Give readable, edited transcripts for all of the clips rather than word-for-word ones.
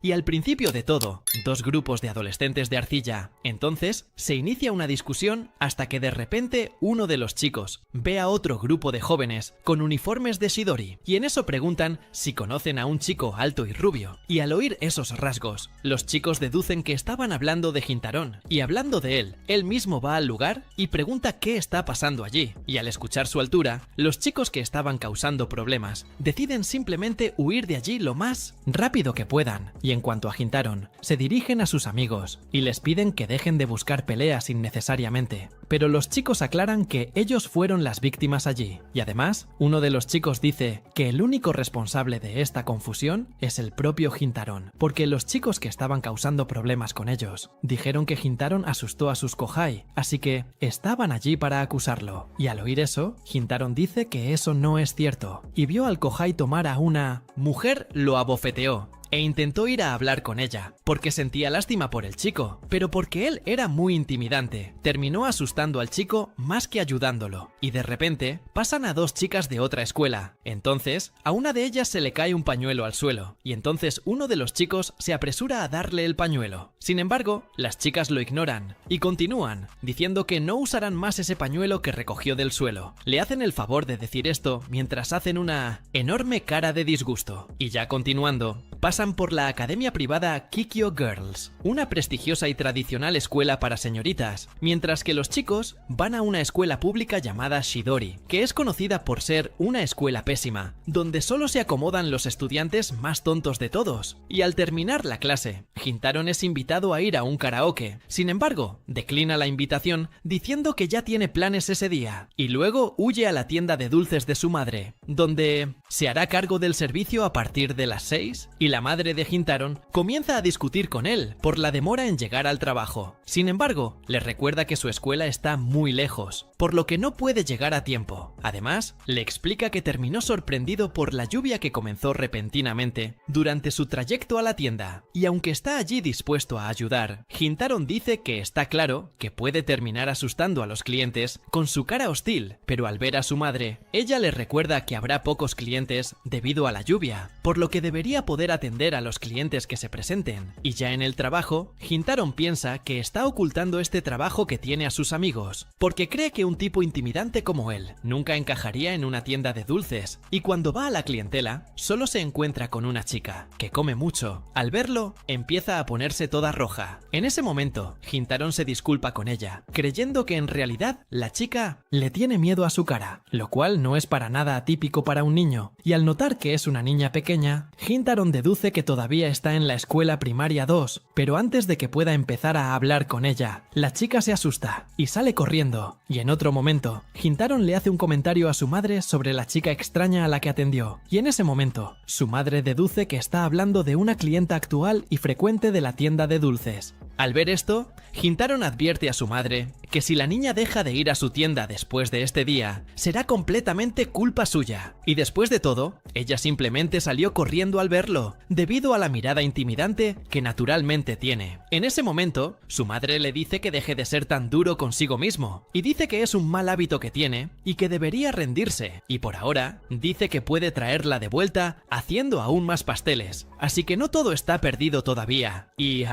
Y al principio de todo, dos grupos de adolescentes de arcilla. Entonces, se inicia una discusión hasta que de repente uno de los chicos ve a otro grupo de jóvenes con uniformes de Chidori y en eso preguntan si conocen a un chico alto y rubio. Y al oír esos rasgos, los chicos deducen que estaban hablando de Hintaron y hablando de él mismo va al lugar y pregunta qué está pasando allí. Y al escuchar su altura, los chicos que estaban causando problemas deciden simplemente huir de allí lo más rápido que puedan. Y en cuanto a Hintaron, se dirigen a sus amigos y les piden que dejen de buscar peleas innecesariamente. Pero los chicos aclaran que ellos fueron las víctimas allí. Y además, uno de los chicos dice que el único responsable de esta confusión es el propio Hintaron, porque los chicos que estaban causando problemas con ellos dijeron que Hintaron asustó a sus kohai, así que estaban allí para acusarlo. Y al oír eso, Hintaron dice que eso no es cierto, y vio al kohai tomar a una mujer, lo abofeteó e intentó ir a hablar con ella, porque sentía lástima por el chico, pero porque él era muy intimidante, terminó asustando al chico más que ayudándolo. Y de repente, pasan a dos chicas de otra escuela. Entonces, a una de ellas se le cae un pañuelo al suelo, y entonces uno de los chicos se apresura a darle el pañuelo. Sin embargo, las chicas lo ignoran, y continúan, diciendo que no usarán más ese pañuelo que recogió del suelo. Le hacen el favor de decir esto mientras hacen una enorme cara de disgusto. Y ya continuando, pasan por la academia privada Kikyo Girls, una prestigiosa y tradicional escuela para señoritas, mientras que los chicos van a una escuela pública llamada Chidori, que es conocida por ser una escuela pésima, donde solo se acomodan los estudiantes más tontos de todos. Y al terminar la clase, Hintaron es invitado a ir a un karaoke. Sin embargo, declina la invitación diciendo que ya tiene planes ese día, y luego huye a la tienda de dulces de su madre, donde se hará cargo del servicio a partir de las 6, y la madre de Hintaron comienza a discutir con él por la demora en llegar al trabajo. Sin embargo, le recuerda que su escuela está muy lejos, por lo que no puede llegar a tiempo. Además, le explica que terminó sorprendido por la lluvia que comenzó repentinamente durante su trayecto a la tienda, y aunque está allí dispuesto a ayudar, Hintaron dice que está claro que puede terminar asustando a los clientes con su cara hostil, pero al ver a su madre, ella le recuerda que habrá pocos clientes debido a la lluvia, por lo que debería poder atender a los clientes que se presenten. Y ya en el trabajo, Hintaron piensa que está ocultando este trabajo que tiene a sus amigos, porque cree que un tipo intimidante como él nunca encajaría en una tienda de dulces, y cuando va a la clientela, solo se encuentra con una chica, que come mucho. Al verlo, empieza a ponerse toda roja. En ese momento, Hintaron se disculpa con ella, creyendo que en realidad la chica le tiene miedo a su cara, lo cual no es para nada atípico para un niño, y al notar que es una niña pequeña, Hintaron deduce que todavía está en la escuela primaria 2, pero antes de que pueda empezar a hablar con ella, la chica se asusta y sale corriendo. Y en otro momento, Hintaron le hace un comentario a su madre sobre la chica extraña a la que atendió, y en ese momento, su madre deduce que está hablando de una clienta actual y frecuente de la tienda de dulces. Al ver esto, Hintaron advierte a su madre que si la niña deja de ir a su tienda después de este día, será completamente culpa suya. Y después de todo, ella simplemente salió corriendo al verlo, debido a la mirada intimidante que naturalmente tiene. En ese momento, su madre le dice que deje de ser tan duro consigo mismo, y dice que es un mal hábito que tiene y que debería rendirse, y por ahora, dice que puede traerla de vuelta haciendo aún más pasteles. Así que no todo está perdido todavía. Y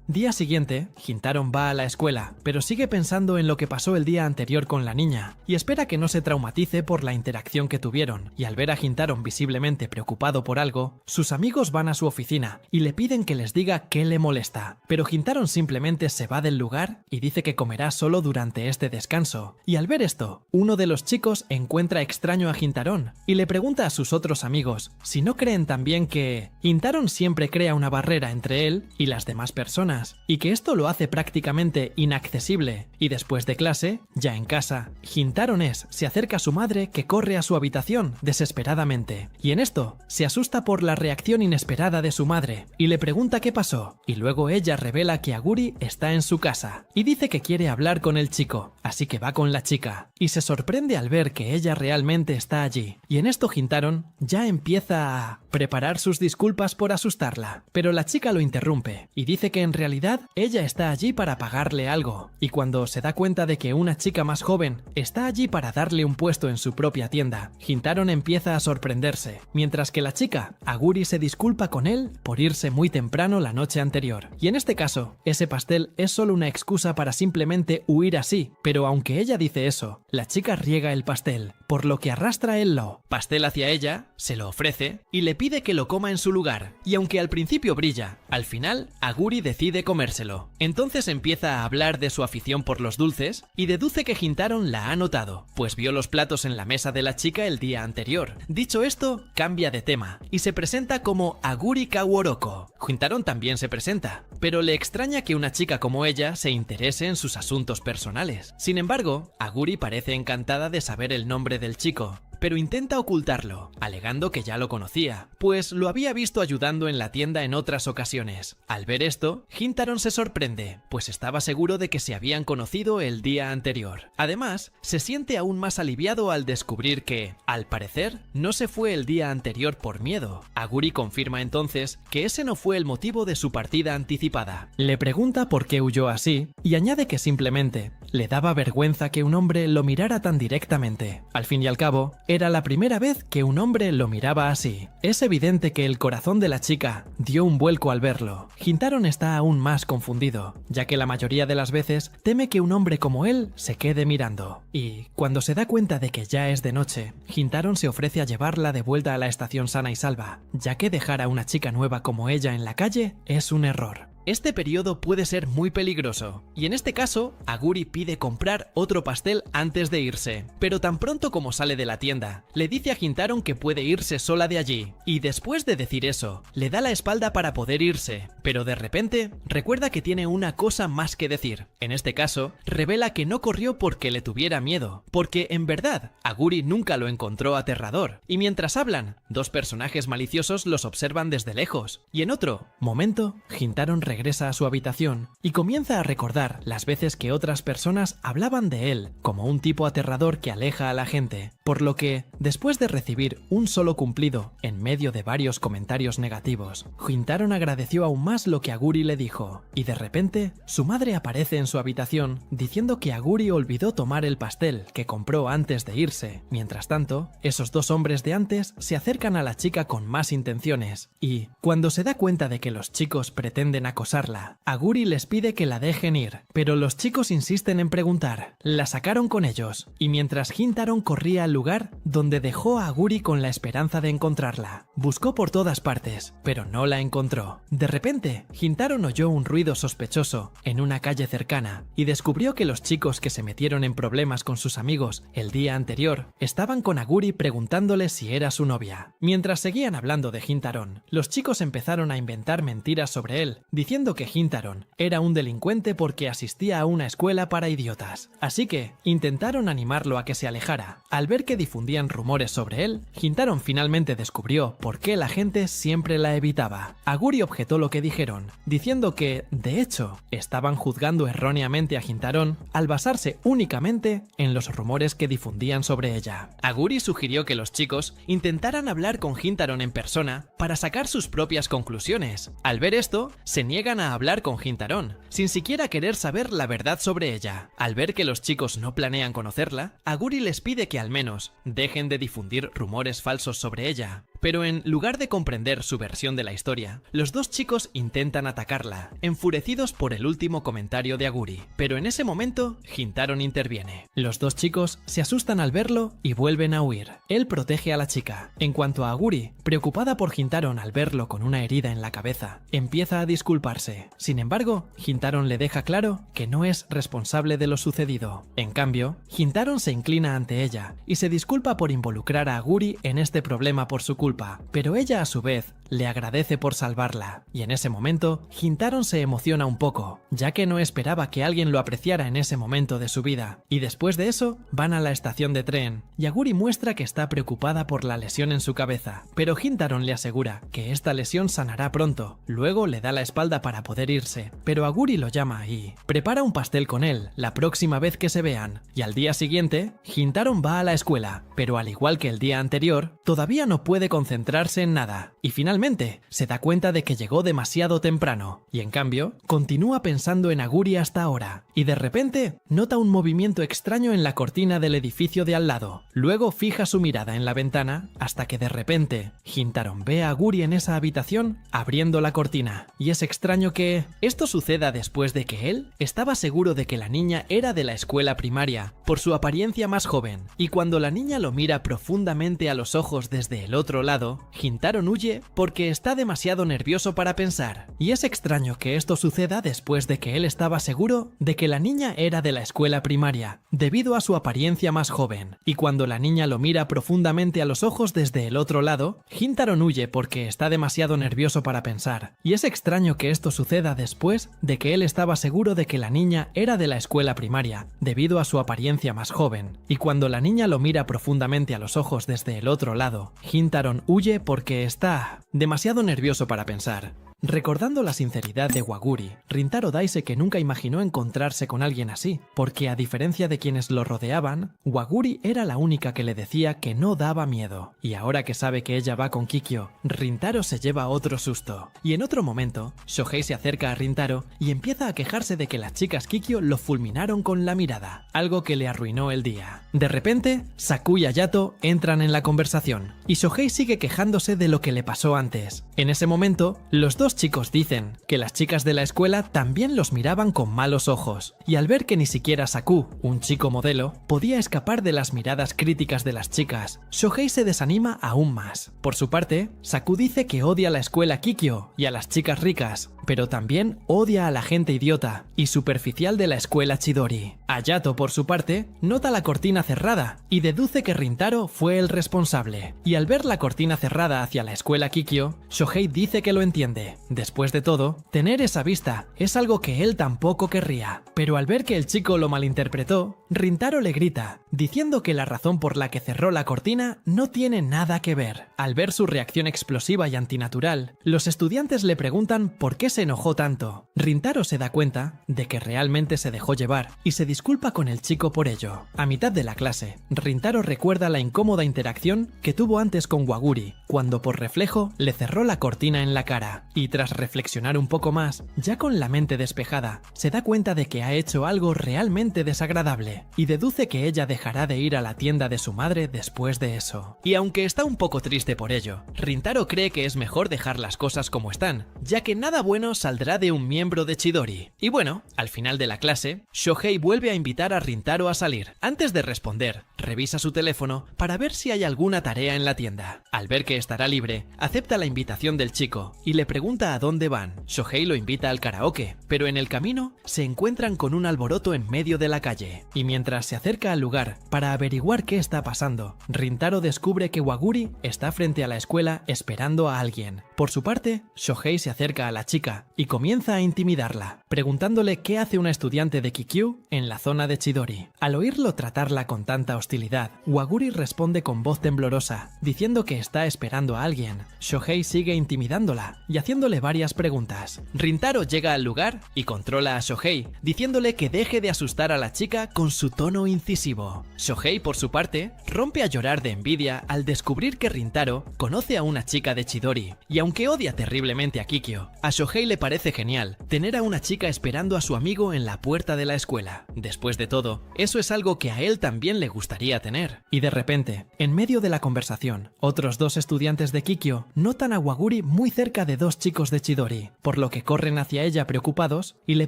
Día siguiente, Hintaron va a la escuela, pero sigue pensando en lo que pasó el día anterior con la niña, y espera que no se traumatice por la interacción que tuvieron. Y al ver a Hintaron visiblemente preocupado por algo, sus amigos van a su oficina y le piden que les diga qué le molesta. Pero Hintaron simplemente se va del lugar y dice que comerá solo durante este descanso. Y al ver esto, uno de los chicos encuentra extraño a Hintaron y le pregunta a sus otros amigos si no creen también que Hintaron siempre crea una barrera entre él y las demás personas, y que esto lo hace prácticamente inaccesible. Y después de clase, ya en casa, Hintaron se acerca a su madre, que corre a su habitación desesperadamente, y en esto se asusta por la reacción inesperada de su madre y le pregunta qué pasó, y luego ella revela que Aguri está en su casa y dice que quiere hablar con el chico, así que va con la chica y se sorprende al ver que ella realmente está allí. Y en esto Hintaron ya empieza a preparar sus disculpas por asustarla, pero la chica lo interrumpe y dice que en realidad ella está allí para pagarle algo, y cuando se da cuenta de que una chica más joven está allí para darle un puesto en su propia tienda, Hintaron empieza a sorprenderse, mientras que la chica, Aguri, se disculpa con él por irse muy temprano la noche anterior. Y en este caso, ese pastel es solo una excusa para simplemente huir así, pero aunque ella dice eso, la chica riega el pastel, por lo que arrastra el pastel hacia ella, se lo ofrece y le pide que lo coma en su lugar, y aunque al principio brilla, al final Aguri decide comérselo. Entonces empieza a hablar de su afición por los dulces y deduce que Hintaron la ha notado, pues vio los platos en la mesa de la chica el día anterior. Dicho esto, cambia de tema y se presenta como Aguri Kaworoko. Hintaron también se presenta, pero le extraña que una chica como ella se interese en sus asuntos personales. Sin embargo, Aguri parece encantada de saber el nombre del chico, pero intenta ocultarlo, alegando que ya lo conocía, pues lo había visto ayudando en la tienda en otras ocasiones. Al ver esto, Hintaron se sorprende, pues estaba seguro de que se habían conocido el día anterior. Además, se siente aún más aliviado al descubrir que, al parecer, no se fue el día anterior por miedo. Aguri confirma entonces que ese no fue el motivo de su partida anticipada. Le pregunta por qué huyó así, y añade que simplemente le daba vergüenza que un hombre lo mirara tan directamente. Al fin y al cabo, era la primera vez que un hombre lo miraba así. Es evidente que el corazón de la chica dio un vuelco al verlo. Hintaron está aún más confundido, ya que la mayoría de las veces teme que un hombre como él se quede mirando. Y cuando se da cuenta de que ya es de noche, Hintaron se ofrece a llevarla de vuelta a la estación sana y salva, ya que dejar a una chica nueva como ella en la calle es un error. Este periodo puede ser muy peligroso, y en este caso, Aguri pide comprar otro pastel antes de irse, pero tan pronto como sale de la tienda, le dice a Hintaron que puede irse sola de allí, y después de decir eso, le da la espalda para poder irse, pero de repente, recuerda que tiene una cosa más que decir. En este caso, revela que no corrió porque le tuviera miedo, porque en verdad, Aguri nunca lo encontró aterrador, y mientras hablan, dos personajes maliciosos los observan desde lejos, y en otro momento, Hintaron regresa a su habitación y comienza a recordar las veces que otras personas hablaban de él como un tipo aterrador que aleja a la gente, por lo que, después de recibir un solo cumplido en medio de varios comentarios negativos, Hintaron agradeció aún más lo que Aguri le dijo, y de repente, su madre aparece en su habitación diciendo que Aguri olvidó tomar el pastel que compró antes de irse. Mientras tanto, esos dos hombres de antes se acercan a la chica con más intenciones, y, cuando se da cuenta de que los chicos pretenden acosarla, Aguri les pide que la dejen ir, pero los chicos insisten en preguntar. La sacaron con ellos, y mientras Hintaron corría al lugar donde dejó a Aguri con la esperanza de encontrarla. Buscó por todas partes, pero no la encontró. De repente, Hintaron oyó un ruido sospechoso en una calle cercana, y descubrió que los chicos que se metieron en problemas con sus amigos el día anterior estaban con Aguri preguntándole si era su novia. Mientras seguían hablando de Hintaron, los chicos empezaron a inventar mentiras sobre él, diciendo que Hintaron era un delincuente porque asistía a una escuela para idiotas. Así que intentaron animarlo a que se alejara. Al ver que difundían rumores sobre él, Hintaron finalmente descubrió por qué la gente siempre la evitaba. Aguri objetó lo que dijeron, diciendo que, de hecho, estaban juzgando erróneamente a Hintaron al basarse únicamente en los rumores que difundían sobre ella. Aguri sugirió que los chicos intentaran hablar con Hintaron en persona para sacar sus propias conclusiones. Al ver esto, se niegan a hablar con Hintaron, sin siquiera querer saber la verdad sobre ella. Al ver que los chicos no planean conocerla, Aguri les pide que al menos dejen de difundir rumores falsos sobre ella. Pero en lugar de comprender su versión de la historia, los dos chicos intentan atacarla, enfurecidos por el último comentario de Aguri. Pero en ese momento, Hintaron interviene. Los dos chicos se asustan al verlo y vuelven a huir. Él protege a la chica. En cuanto a Aguri, preocupada por Hintaron al verlo con una herida en la cabeza, empieza a disculparse. Sin embargo, Hintaron le deja claro que no es responsable de lo sucedido. En cambio, Hintaron se inclina ante ella y se disculpa por involucrar a Aguri en este problema por su culpa, pero ella a su vez le agradece por salvarla, y en ese momento, Hintaro se emociona un poco, ya que no esperaba que alguien lo apreciara en ese momento de su vida. Y después de eso, van a la estación de tren, y Aguri muestra que está preocupada por la lesión en su cabeza, pero Hintaro le asegura que esta lesión sanará pronto. Luego le da la espalda para poder irse, pero Aguri lo llama y prepara un pastel con él la próxima vez que se vean, y al día siguiente, Hintaro va a la escuela, pero al igual que el día anterior, todavía no puede concentrarse en nada, y finalmente se da cuenta de que llegó demasiado temprano, y en cambio, continúa pensando en Aguri hasta ahora, y de repente nota un movimiento extraño en la cortina del edificio de al lado. Luego fija su mirada en la ventana hasta que de repente Hintaro ve a Aguri en esa habitación abriendo la cortina, y es extraño que esto suceda después de que él estaba seguro de que la niña era de la escuela primaria por su apariencia más joven, y cuando la niña lo mira profundamente a los ojos desde el otro lado, Hintaro huye porque está demasiado nervioso para pensar, y es extraño que esto suceda después de que él estaba seguro de que la niña era de la escuela primaria, debido a su apariencia más joven, y cuando la niña lo mira profundamente a los ojos desde el otro lado, Hintaro huye porque está demasiado nervioso para pensar, y es extraño que esto suceda después de que él estaba seguro de que la niña era de la escuela primaria, debido a su apariencia más joven, y cuando la niña lo mira profundamente a los ojos desde el otro lado, Hintaro huye porque está demasiado nervioso para pensar. Recordando la sinceridad de Waguri, Rintaro dice que nunca imaginó encontrarse con alguien así, porque a diferencia de quienes lo rodeaban, Waguri era la única que le decía que no daba miedo. Y ahora que sabe que ella va con Kikyo, Rintaro se lleva otro susto. Y en otro momento, Shohei se acerca a Rintaro y empieza a quejarse de que las chicas Kikyo lo fulminaron con la mirada, algo que le arruinó el día. De repente, Saku y Hayato entran en la conversación, y Shohei sigue quejándose de lo que le pasó antes. En ese momento, los dos chicos dicen que las chicas de la escuela también los miraban con malos ojos, y al ver que ni siquiera Saku, un chico modelo, podía escapar de las miradas críticas de las chicas, Shohei se desanima aún más. Por su parte, Saku dice que odia a la escuela Kikyo y a las chicas ricas, pero también odia a la gente idiota y superficial de la escuela Chidori. Hayato, por su parte, nota la cortina cerrada y deduce que Rintaro fue el responsable, y al ver la cortina cerrada hacia la escuela Kikyo, Shohei dice que lo entiende. Después de todo, tener esa vista es algo que él tampoco querría, pero al ver que el chico lo malinterpretó, Rintaro le grita, diciendo que la razón por la que cerró la cortina no tiene nada que ver. Al ver su reacción explosiva y antinatural, los estudiantes le preguntan por qué se enojó tanto. Rintaro se da cuenta de que realmente se dejó llevar y se disculpa con el chico por ello. A mitad de la clase, Rintaro recuerda la incómoda interacción que tuvo antes con Waguri, cuando por reflejo le cerró la cortina en la cara, y tras reflexionar un poco más, ya con la mente despejada, se da cuenta de que ha hecho algo realmente desagradable, y deduce que ella dejará de ir a la tienda de su madre después de eso. Y aunque está un poco triste por ello, Rintaro cree que es mejor dejar las cosas como están, ya que nada bueno saldrá de un miembro de Chidori. Y bueno, al final de la clase, Shohei vuelve a invitar a Rintaro a salir. Antes de responder, revisa su teléfono para ver si hay alguna tarea en la tienda. Al ver que estará libre, acepta la invitación del chico y le pregunta a dónde van. Shohei lo invita al karaoke, pero en el camino se encuentran con un alboroto en medio de la calle, y mientras se acerca al lugar para averiguar qué está pasando, Rintaro descubre que Waguri está frente a la escuela esperando a alguien. Por su parte, Shohei se acerca a la chica y comienza a intimidarla, preguntándole qué hace una estudiante de Kikyu en la zona de Chidori. Al oírlo tratarla con tanta hostilidad, Waguri responde con voz temblorosa, diciendo que está esperando a alguien. Shohei sigue intimidándola y haciéndole varias preguntas. Rintaro llega al lugar y controla a Shohei, diciéndole que deje de asustar a la chica con su tono incisivo. Shohei, por su parte, rompe a llorar de envidia al descubrir que Rintaro conoce a una chica de Chidori, y aunque odia terriblemente a Kikyo, a Shohei le parece genial tener a una chica esperando a su amigo en la puerta de la escuela. Después de todo, eso es algo que a él también le gustaría tener. Y de repente, en medio de la conversación, otros dos estudiantes de Kikyo notan a Waguri muy cerca de dos chicos de Chidori, por lo que corren hacia ella preocupados y le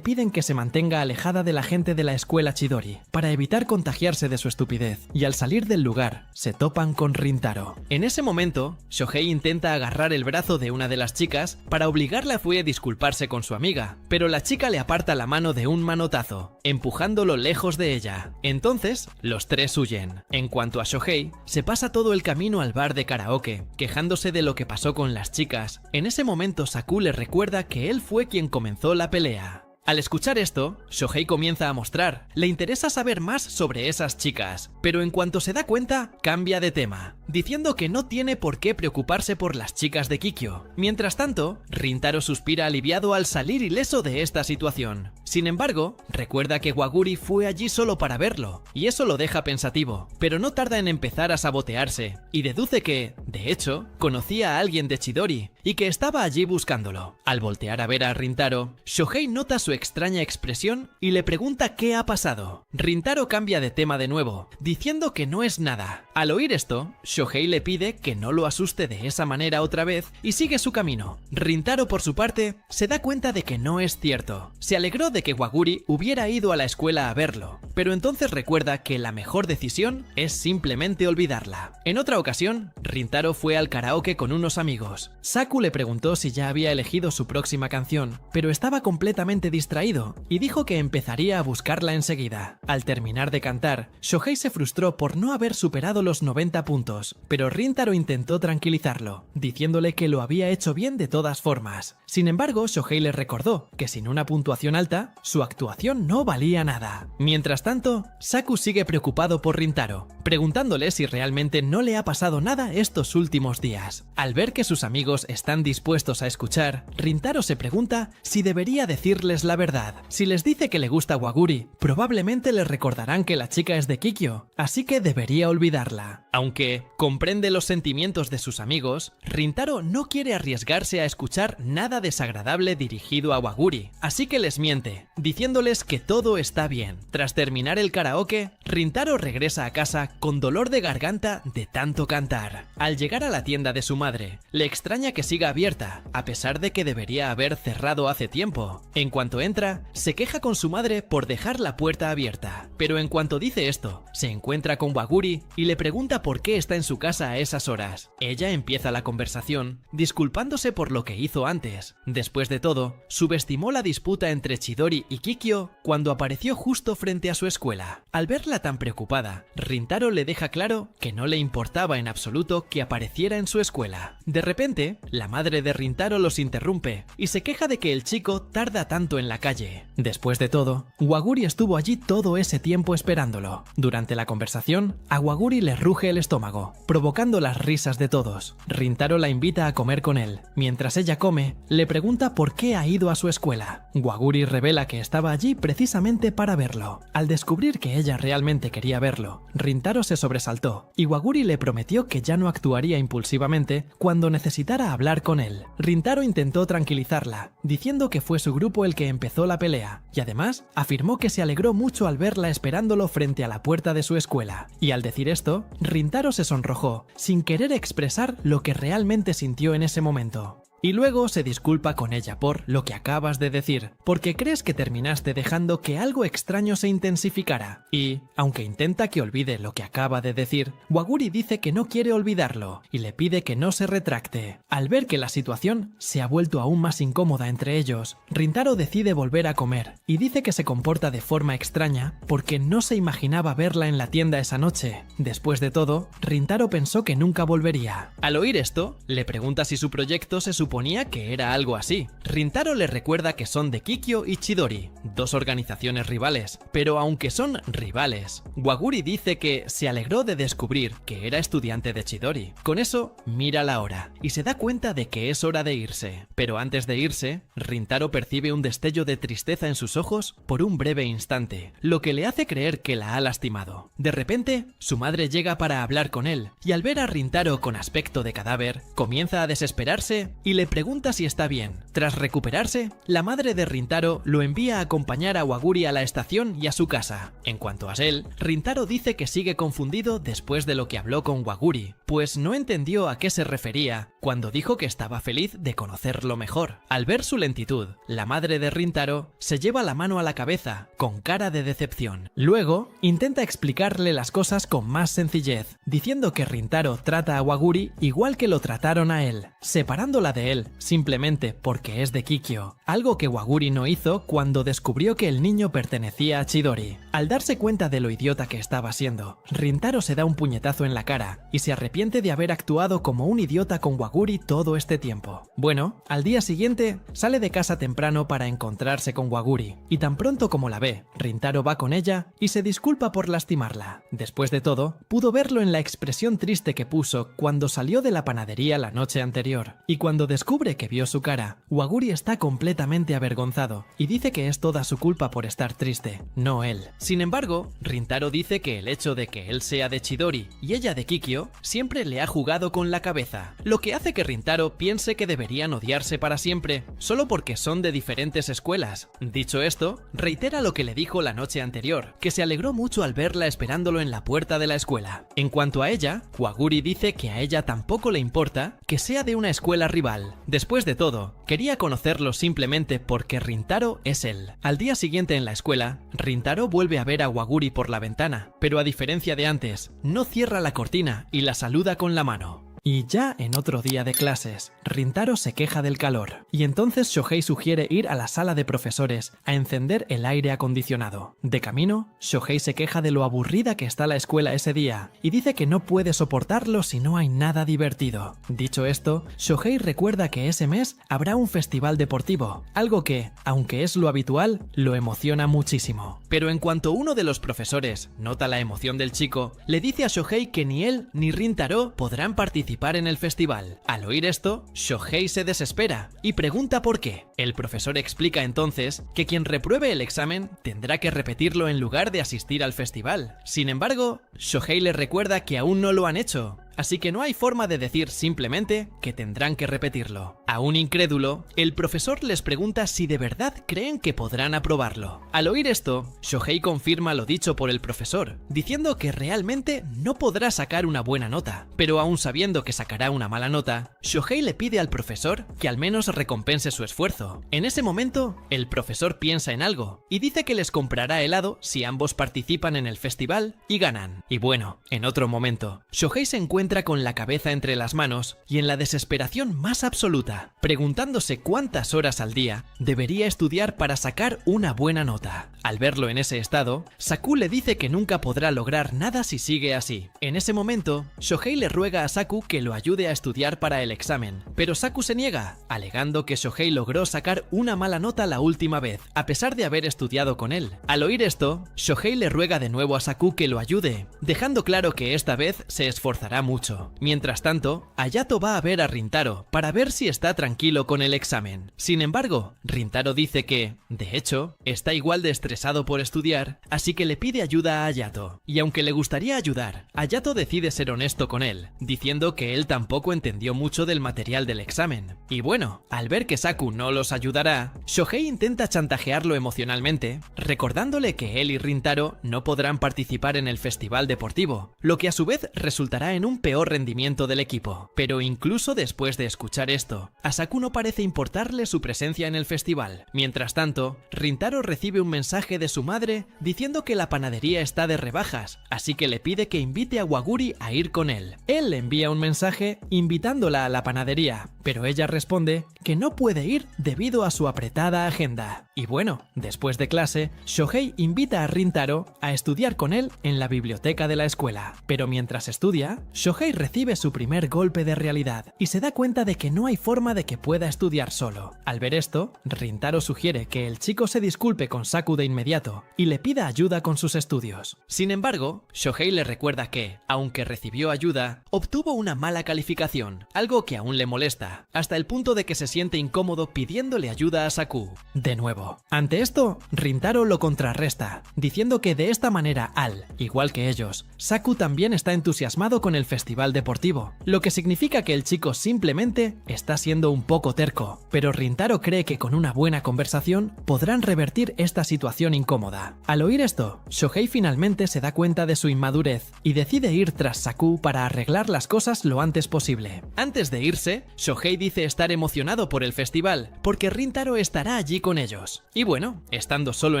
piden que se mantenga alejada de la gente de la escuela Chidori, para evitar contagiarse de su estupidez, y al salir del lugar, se topan con Rintaro. En ese momento, Shohei intenta agarrar el brazo de una de las chicas para obligarla a disculparse disculparse con su amiga, pero la chica le aparta la mano de un manotazo, empujándolo lejos de ella. Entonces, los tres huyen. En cuanto a Shohei, se pasa todo el camino al bar de karaoke, quejándose de lo que pasó con las chicas. En ese momento Saku le recuerda que él fue quien comenzó la pelea. Al escuchar esto, Shohei comienza a mostrar, le interesa saber más sobre esas chicas, pero en cuanto se da cuenta, cambia de tema, diciendo que no tiene por qué preocuparse por las chicas de Kikyo. Mientras tanto, Rintaro suspira aliviado al salir ileso de esta situación. Sin embargo, recuerda que Waguri fue allí solo para verlo, y eso lo deja pensativo, pero no tarda en empezar a sabotearse, y deduce que, de hecho, conocía a alguien de Chidori, y que estaba allí buscándolo. Al voltear a ver a Rintaro, Shohei nota su extraña expresión y le pregunta qué ha pasado. Rintaro cambia de tema de nuevo, diciendo que no es nada. Al oír esto, Shohei le pide que no lo asuste de esa manera otra vez y sigue su camino. Rintaro, por su parte, se da cuenta de que no es cierto. Se alegró de que Waguri hubiera ido a la escuela a verlo, pero entonces recuerda que la mejor decisión es simplemente olvidarla. En otra ocasión, Rintaro fue al karaoke con unos amigos. Saku le preguntó si ya había elegido su próxima canción, pero estaba completamente distraído y dijo que empezaría a buscarla enseguida. Al terminar de cantar, Shohei se frustró por no haber superado los 90 puntos, pero Rintaro intentó tranquilizarlo, diciéndole que lo había hecho bien de todas formas. Sin embargo, Shohei le recordó que sin una puntuación alta, su actuación no valía nada. Mientras tanto, Saku sigue preocupado por Rintaro, preguntándole si realmente no le ha pasado nada estos últimos días. Al ver que sus amigos están dispuestos a escuchar, Rintaro se pregunta si debería decirles la verdad. Si les dice que le gusta Waguri, probablemente le recordarán que la chica es de Kikyo, así que debería olvidarla. Aunque comprende los sentimientos de sus amigos, Rintaro no quiere arriesgarse a escuchar nada desagradable dirigido a Waguri, así que les miente, diciéndoles que todo está bien. Tras terminar el karaoke, Rintaro regresa a casa con dolor de garganta de tanto cantar. Al llegar a la tienda de su madre, le extraña que siga abierta, a pesar de que debería haber cerrado hace tiempo. En cuanto entra, se queja con su madre por dejar la puerta abierta, pero en cuanto dice esto, se encuentra con Waguri y le pregunta por qué está en su casa a esas horas. Ella empieza la conversación, disculpándose por lo que hizo antes. Después de todo, subestimó la disputa entre Chidori y Kikyo cuando apareció justo frente a su escuela. Al verla tan preocupada, Rintaro le deja claro que no le importaba en absoluto que apareciera en su escuela. De repente, la madre de Rintaro los interrumpe y se queja de que el chico tarda tanto en la calle. Después de todo, Waguri estuvo allí todo ese tiempo esperándolo. Durante la conversación, a Waguri le ruge el estómago, provocando las risas de todos. Rintaro la invita a comer con él. Mientras ella come, le pregunta por qué ha ido a su escuela. Waguri revela que estaba allí precisamente para verlo. Al descubrir que ella realmente quería verlo, Rintaro se sobresaltó y Waguri le prometió que ya no actuaría impulsivamente cuando necesitara hablar con él. Rintaro intentó tranquilizarla, diciendo que fue su grupo el que empezó la pelea, y además afirmó que se alegró mucho al verla esperándolo frente a la puerta de su escuela. Y al decir esto, Rintaro se sonrojó, sin querer expresar lo que realmente sintió en ese momento. Y luego se disculpa con ella por lo que acabas de decir, porque crees que terminaste dejando que algo extraño se intensificara. Y, aunque intenta que olvide lo que acaba de decir, Waguri dice que no quiere olvidarlo y le pide que no se retracte. Al ver que la situación se ha vuelto aún más incómoda entre ellos, Rintaro decide volver a comer y dice que se comporta de forma extraña porque no se imaginaba verla en la tienda esa noche. Después de todo, Rintaro pensó que nunca volvería. Al oír esto, le pregunta si su proyecto se suponía que era algo así. Rintaro le recuerda que son de Kikyo y Chidori, dos organizaciones rivales, pero aunque son rivales, Waguri dice que se alegró de descubrir que era estudiante de Chidori. Con eso, mira la hora y se da cuenta de que es hora de irse. Pero antes de irse, Rintaro percibe un destello de tristeza en sus ojos por un breve instante, lo que le hace creer que la ha lastimado. De repente, su madre llega para hablar con él, y al ver a Rintaro con aspecto de cadáver, comienza a desesperarse y le pregunta si está bien. Tras recuperarse, la madre de Rintaro lo envía a acompañar a Waguri a la estación y a su casa. En cuanto a él, Rintaro dice que sigue confundido después de lo que habló con Waguri, pues no entendió a qué se refería cuando dijo que estaba feliz de conocerlo mejor. Al ver su lentitud, la madre de Rintaro se lleva la mano a la cabeza, con cara de decepción. Luego, intenta explicarle las cosas con más sencillez, diciendo que Rintaro trata a Waguri igual que lo trataron a él, separándola de de él simplemente porque es de Kikyo, algo que Waguri no hizo cuando descubrió que el niño pertenecía a Chidori. Al darse cuenta de lo idiota que estaba siendo, Rintaro se da un puñetazo en la cara y se arrepiente de haber actuado como un idiota con Waguri todo este tiempo. Bueno, al día siguiente sale de casa temprano para encontrarse con Waguri, y tan pronto como la ve, Rintaro va con ella y se disculpa por lastimarla. Después de todo, pudo verlo en la expresión triste que puso cuando salió de la panadería la noche anterior, y cuando descubre que vio su cara, Waguri está completamente avergonzado y dice que es toda su culpa por estar triste, no él. Sin embargo, Rintaro dice que el hecho de que él sea de Chidori y ella de Kikyo siempre le ha jugado con la cabeza, lo que hace que Rintaro piense que deberían odiarse para siempre, solo porque son de diferentes escuelas. Dicho esto, reitera lo que le dijo la noche anterior, que se alegró mucho al verla esperándolo en la puerta de la escuela. En cuanto a ella, Waguri dice que a ella tampoco le importa que sea de una escuela rival. Después de todo, quería conocerlo simplemente porque Rintaro es él. Al día siguiente en la escuela, Rintaro vuelve a ver a Waguri por la ventana, pero a diferencia de antes, no cierra la cortina y la saluda con la mano. Y ya en otro día de clases, Rintaro se queja del calor, y entonces Shohei sugiere ir a la sala de profesores a encender el aire acondicionado. De camino, Shohei se queja de lo aburrida que está la escuela ese día, y dice que no puede soportarlo si no hay nada divertido. Dicho esto, Shohei recuerda que ese mes habrá un festival deportivo, algo que, aunque es lo habitual, lo emociona muchísimo. Pero en cuanto uno de los profesores nota la emoción del chico, le dice a Shohei que ni él ni Rintaro podrán participar en el festival. Al oír esto, Shohei se desespera y pregunta por qué. El profesor explica entonces que quien repruebe el examen tendrá que repetirlo en lugar de asistir al festival. Sin embargo, Shohei le recuerda que aún no lo han hecho, así que no hay forma de decir simplemente que tendrán que repetirlo. Aún incrédulo, el profesor les pregunta si de verdad creen que podrán aprobarlo. Al oír esto, Shohei confirma lo dicho por el profesor, diciendo que realmente no podrá sacar una buena nota, pero aún sabiendo que sacará una mala nota, Shohei le pide al profesor que al menos recompense su esfuerzo. En ese momento, el profesor piensa en algo y dice que les comprará helado si ambos participan en el festival y ganan. Y bueno, en otro momento, Shohei se encuentra con la cabeza entre las manos y en la desesperación más absoluta, preguntándose cuántas horas al día debería estudiar para sacar una buena nota. Al verlo en ese estado, Saku le dice que nunca podrá lograr nada si sigue así. En ese momento, Shohei le ruega a Saku que lo ayude a estudiar para el examen, pero Saku se niega, alegando que Shohei logró sacar una mala nota la última vez, a pesar de haber estudiado con él. Al oír esto, Shohei le ruega de nuevo a Saku que lo ayude, dejando claro que esta vez se esforzará mucho. Mientras tanto, Hayato va a ver a Rintaro para ver si está tranquilo con el examen. Sin embargo, Rintaro dice que, de hecho, está igual de estresado por estudiar, así que le pide ayuda a Hayato. Y aunque le gustaría ayudar, Hayato decide ser honesto con él, diciendo que él tampoco entendió mucho del material del examen. Y bueno, al ver que Saku no los ayudará, Shohei intenta chantajearlo emocionalmente, recordándole que él y Rintaro no podrán participar en el festival deportivo, lo que a su vez resultará en un peor rendimiento del equipo. Pero incluso después de escuchar esto, a Saku no parece importarle su presencia en el festival. Mientras tanto, Rintaro recibe un mensaje de su madre diciendo que la panadería está de rebajas, así que le pide que invite a Waguri a ir con él. Él le envía un mensaje invitándola a la panadería, pero ella responde que no puede ir debido a su apretada agenda. Y bueno, después de clase, Shohei invita a Rintaro a estudiar con él en la biblioteca de la escuela. Pero mientras estudia, Shohei recibe su primer golpe de realidad y se da cuenta de que no hay forma de que pueda estudiar solo. Al ver esto, Rintaro sugiere que el chico se disculpe con Saku de inmediato y le pida ayuda con sus estudios. Sin embargo, Shohei le recuerda que, aunque recibió ayuda, obtuvo una mala calificación, algo que aún le molesta, hasta el punto de que se siente incómodo pidiéndole ayuda a Saku. De nuevo. Ante esto, Rintaro lo contrarresta, diciendo que de esta manera Al, igual que ellos, Saku también está entusiasmado con el festival deportivo, lo que significa que el chico simplemente está siendo un poco terco, pero Rintaro cree que con una buena conversación podrán revertir esta situación situación incómoda. Al oír esto, Shohei finalmente se da cuenta de su inmadurez y decide ir tras Saku para arreglar las cosas lo antes posible. Antes de irse, Shohei dice estar emocionado por el festival, porque Rintaro estará allí con ellos. Y bueno, estando solo